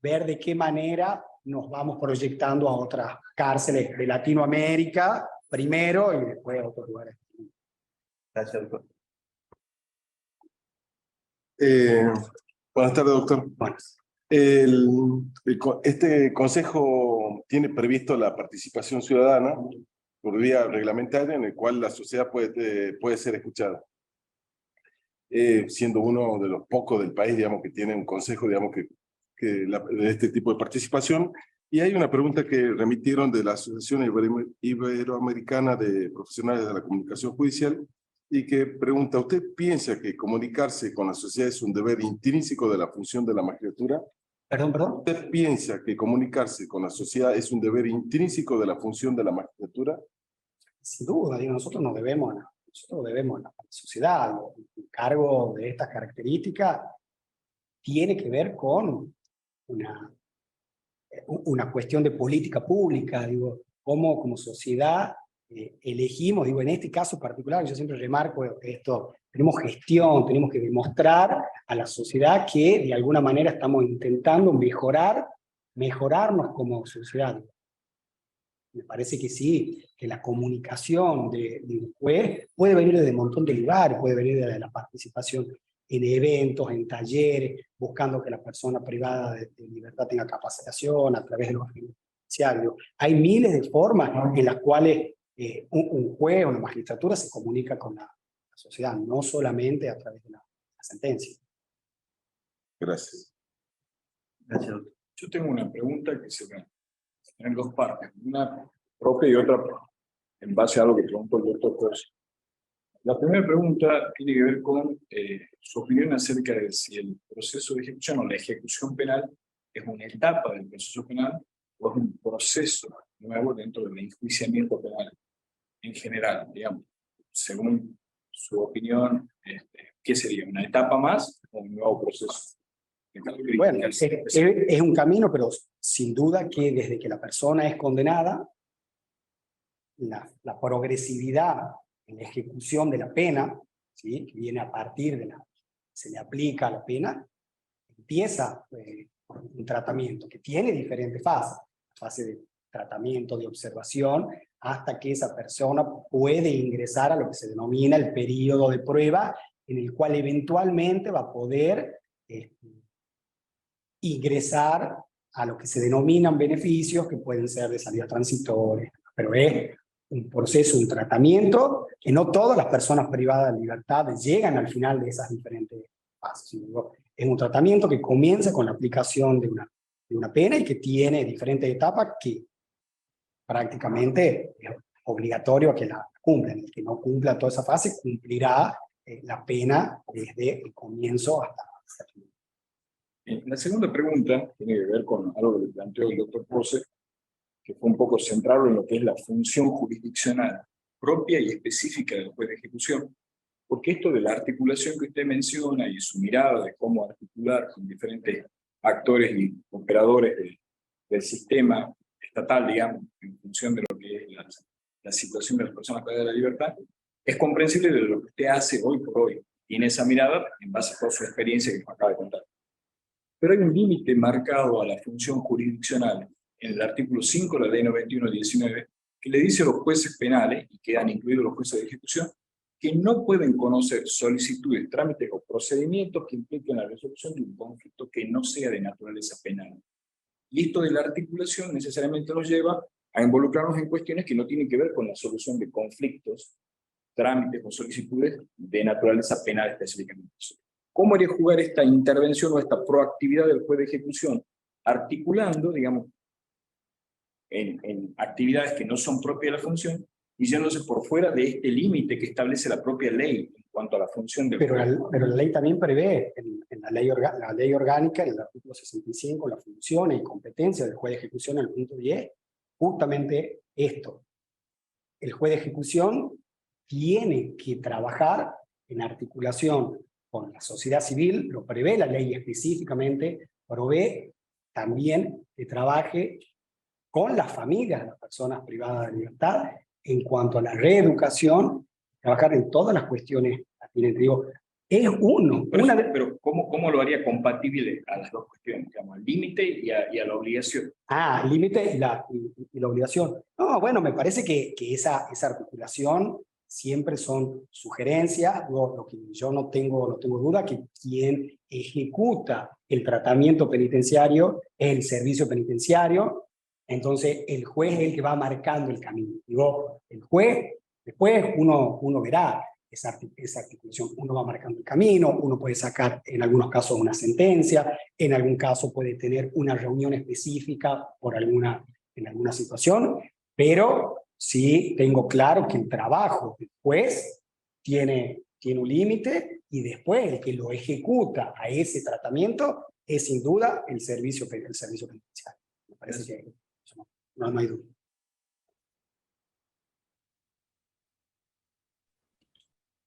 ver de qué manera nos vamos proyectando a otras cárceles de Latinoamérica primero y después a otros lugares. Gracias, doctor. Buenas tardes, doctor. Buenas. Este consejo tiene previsto la participación ciudadana por vía reglamentaria en el cual la sociedad puede ser escuchada. Siendo uno de los pocos del país, digamos, que tiene un consejo, digamos, de este tipo de participación, Y hay una pregunta que remitieron de la Asociación Iberoamericana de Profesionales de la Comunicación Judicial y que pregunta, ¿usted piensa que comunicarse con la sociedad es un deber intrínseco de la función de la magistratura? Perdón. ¿Usted piensa que comunicarse con la sociedad es un deber intrínseco de la función de la magistratura? Sin duda, digo, nosotros nos debemos a la sociedad. Un cargo de estas características tiene que ver con una cuestión de política pública, digo, cómo como sociedad elegimos, digo, en este caso particular, yo siempre remarco esto, tenemos gestión, tenemos que demostrar a la sociedad que de alguna manera estamos intentando mejorarnos como sociedad. Me parece que sí, que la comunicación de un juez puede venir de un montón de lugares, puede venir de la participación en eventos, en talleres, buscando que la persona privada de libertad tenga capacitación a través de los judiciarios. Hay miles de formas en las cuales un juez o una magistratura se comunica con la sociedad, no solamente a través de la sentencia. Gracias. Gracias, doctor. Yo tengo una pregunta que se va en dos partes, una propia y otra en base a lo que preguntó el doctor Cosio. La primera pregunta tiene que ver con su opinión acerca de si el proceso de ejecución o la ejecución penal es una etapa del proceso penal o es un proceso nuevo dentro del enjuiciamiento penal en general, digamos. Según su opinión, ¿qué sería? ¿Una etapa más o un nuevo proceso? Bueno, es un camino, pero sin duda que desde que la persona es condenada, la progresividad en la ejecución de la pena, ¿sí?, que viene a partir de se le aplica la pena, empieza un tratamiento que tiene diferentes fases, fase de tratamiento, de observación, hasta que esa persona puede ingresar a lo que se denomina el periodo de prueba, en el cual eventualmente va a poder ingresar a lo que se denominan beneficios, que pueden ser de salida transitoria, pero es un proceso, un tratamiento, que no todas las personas privadas de libertad llegan al final de esas diferentes fases. Es un tratamiento que comienza con la aplicación de una pena y que tiene diferentes etapas que prácticamente es obligatorio que la cumplan. El que no cumpla toda esa fase cumplirá la pena desde el comienzo hasta el final. La segunda pregunta tiene que ver con algo que planteó el doctor Pose, que fue un poco centrado en lo que es la función jurisdiccional propia y específica del juez de ejecución, porque esto de la articulación que usted menciona y su mirada de cómo articular con diferentes actores y operadores del sistema estatal, digamos, en función de lo que es la situación de las personas privadas de la libertad, es comprensible de lo que usted hace hoy por hoy, y en esa mirada, en base a toda su experiencia que nos acaba de contar. Pero hay un límite marcado a la función jurisdiccional en el artículo 5 de la ley 91/19, que le dice a los jueces penales, y quedan incluidos los jueces de ejecución, que no pueden conocer solicitudes, trámites o procedimientos que impliquen la resolución de un conflicto que no sea de naturaleza penal. Y esto de la articulación necesariamente nos lleva a involucrarnos en cuestiones que no tienen que ver con la solución de conflictos, trámites o solicitudes de naturaleza penal específicamente. ¿Cómo haría jugar esta intervención o esta proactividad del juez de ejecución, articulando, digamos, en actividades que no son propias de la función, y yéndose por fuera de este límite que establece la propia ley en cuanto a la función del juez? Pero la ley también prevé, en la ley orgánica, en el artículo 65, la función y competencia del juez de ejecución en el punto 10, justamente esto. El juez de ejecución tiene que trabajar en articulación con la sociedad civil, lo prevé la ley específicamente, provee también que trabaje con las familias de las personas privadas de libertad en cuanto a la reeducación, trabajar en todas las cuestiones pertinentes. Digo, es pero ¿cómo lo haría compatible a las dos cuestiones, digamos, al límite y a la obligación? El límite y la obligación. No, bueno, me parece que esa articulación siempre son sugerencias. Lo que yo no tengo duda que quien ejecuta el tratamiento penitenciario es el servicio penitenciario. Entonces el juez es el que va marcando el camino. Digo, el juez, después uno verá. esa articulación. Uno va marcando el camino, uno puede sacar en algunos casos una sentencia, en algún caso puede tener una reunión específica en alguna situación, pero sí tengo claro que el trabajo del juez tiene un límite y después el que lo ejecuta a ese tratamiento es sin duda el servicio penitenciario. Me parece que no hay duda.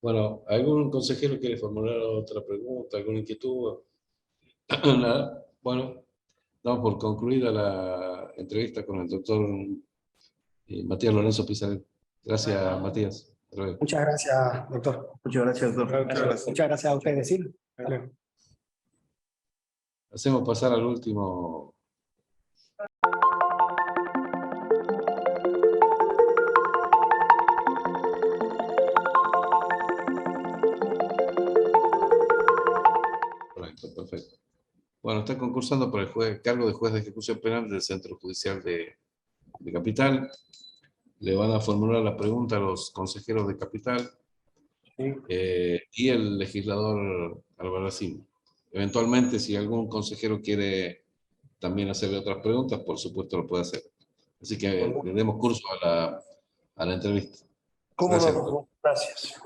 Bueno, ¿algún consejero quiere formular otra pregunta, alguna inquietud? Nada. Bueno, damos por concluida la entrevista con el doctor Matías Lorenzo Pizarello. Gracias, Matías. Hasta luego. Muchas gracias, doctor. Muchas gracias, doctor. Muchas gracias a ustedes, ¿sí? Hasta luego. Hacemos pasar al último. Perfecto. Bueno, está concursando por el cargo de juez de ejecución penal del Centro Judicial de Capital. Le van a formular la pregunta a los consejeros de Capital y el legislador Albarracín. Eventualmente, si algún consejero quiere también hacerle otras preguntas, por supuesto lo puede hacer. Así que le demos curso a la entrevista. Gracias, doctor. Gracias.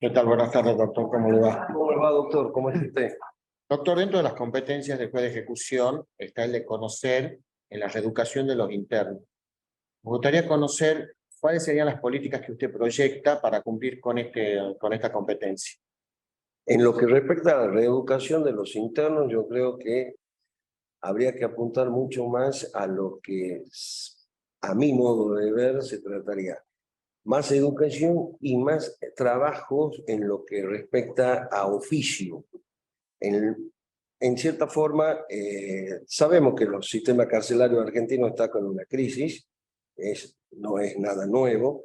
¿Qué tal? Buenas tardes, doctor. ¿Cómo le va? ¿Cómo le va, doctor? ¿Cómo está usted? Doctor, dentro de las competencias del juez de ejecución está el de conocer en la reeducación de los internos. Me gustaría conocer cuáles serían las políticas que usted proyecta para cumplir con esta competencia. En lo que respecta a la reeducación de los internos, yo creo que habría que apuntar mucho más a lo que, a mi modo de ver, se trataría. Más educación y más trabajos en lo que respecta a oficio. En cierta forma, sabemos que el sistema carcelario argentino está con una crisis, no es nada nuevo,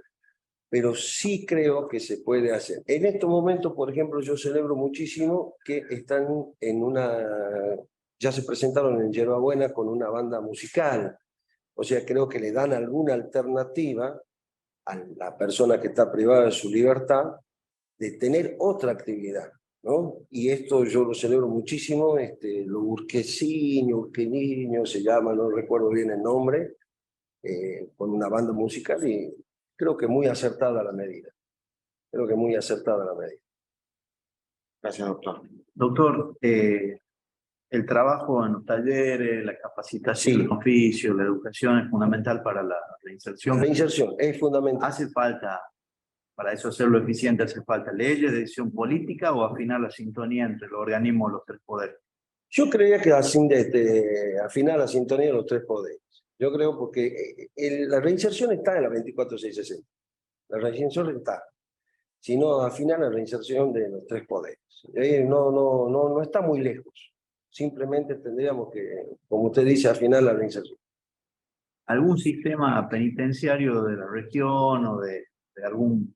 pero sí creo que se puede hacer. En estos momentos, por ejemplo, yo celebro muchísimo que están ya se presentaron en Yerba Buena con una banda musical, o sea, creo que le dan alguna alternativa a la persona que está privada de su libertad de tener otra actividad, ¿no? Y esto yo lo celebro muchísimo, lo Urqueniño se llama, no recuerdo bien el nombre, con una banda musical y creo que muy acertada la medida. Creo que muy acertada la medida. Gracias, doctor. Doctor, el trabajo en los talleres, la capacitación en oficio, la educación es fundamental para la reinserción. La reinserción es fundamental. ¿Hace falta, para eso hacerlo eficiente, hace falta leyes de decisión política o afinar la sintonía entre los organismos de los tres poderes? Yo creía que afinar la sintonía de los tres poderes. Yo creo porque la reinserción está en la 24660. La reinserción está. Si no, afinar la reinserción de los tres poderes. No está muy lejos. Simplemente tendríamos que, como usted dice, afinar la reinserción. ¿Algún sistema penitenciario de la región o de algún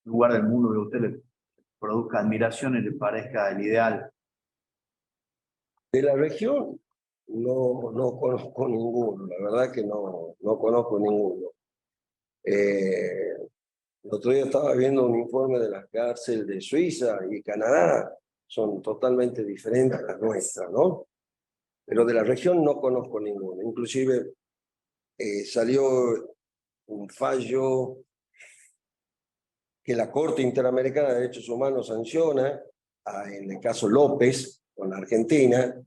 lugar del mundo que a usted le produzca admiración y le parezca el ideal? De la región no conozco ninguno, la verdad que no conozco ninguno. El otro día estaba viendo un informe de las cárceles de Suiza y Canadá, son totalmente diferentes a las nuestras, ¿no? Pero de la región no conozco ninguno. Inclusive salió un fallo que la Corte Interamericana de Derechos Humanos sanciona, en el caso López, con la Argentina,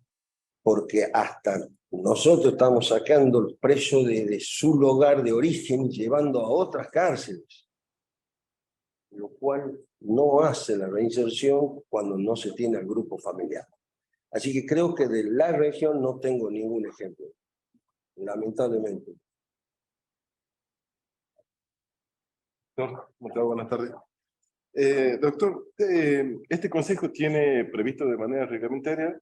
porque hasta nosotros estamos sacando los presos de su lugar de origen y llevando a otras cárceles, lo cual no hace la reinserción cuando no se tiene al grupo familiar. Así que creo que de la región no tengo ningún ejemplo, lamentablemente. Doctor, muchas buenas tardes. Doctor, este consejo tiene previsto de manera reglamentaria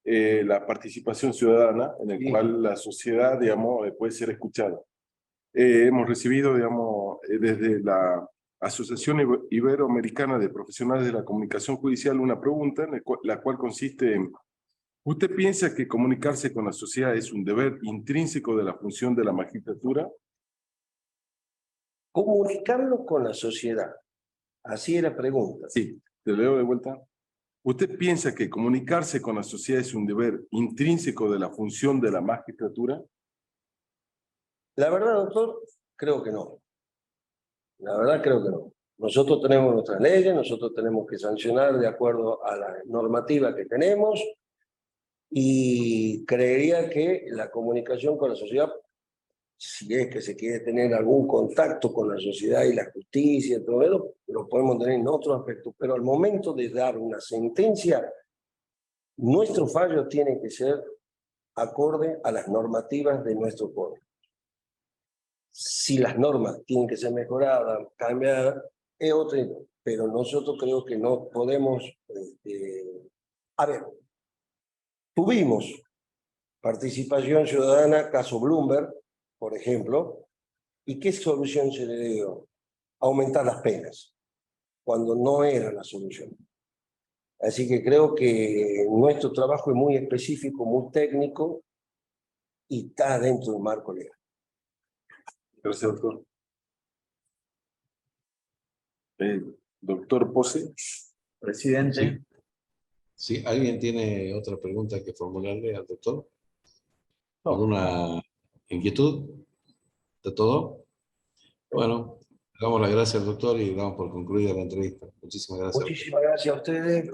la participación ciudadana en el cual la sociedad, digamos, puede ser escuchada. Hemos recibido, digamos, desde la Asociación Iberoamericana de Profesionales de la Comunicación Judicial una pregunta, la cual consiste en: ¿usted piensa que comunicarse con la sociedad es un deber intrínseco de la función de la magistratura? Comunicarlo con la sociedad. Así es la pregunta. Sí, te leo de vuelta. ¿Usted piensa que comunicarse con la sociedad es un deber intrínseco de la función de la magistratura? La verdad, doctor, creo que no. La verdad, creo que no. Nosotros tenemos nuestras leyes, nosotros tenemos que sancionar de acuerdo a la normativa que tenemos, y creería que la comunicación con la sociedad, si es que se quiere tener algún contacto con la sociedad y la justicia, todo eso, lo podemos tener en otros aspectos, pero al momento de dar una sentencia, nuestro fallo tiene que ser acorde a las normativas de nuestro código. Si las normas tienen que ser mejoradas, cambiadas, es otra, pero nosotros creo que no podemos... A ver, tuvimos participación ciudadana, caso Bloomberg, por ejemplo, ¿y qué solución se le dio? Aumentar las penas, cuando no era la solución. Así que creo que nuestro trabajo es muy específico, muy técnico, y está dentro del marco legal. Gracias, doctor. Doctor Pose. Presidente. Sí, ¿alguien tiene otra pregunta que formularle al doctor? ¿Alguna inquietud de todo? Bueno, le damos las gracias al doctor y damos por concluida la entrevista. Muchísimas gracias. Muchísimas gracias a ustedes.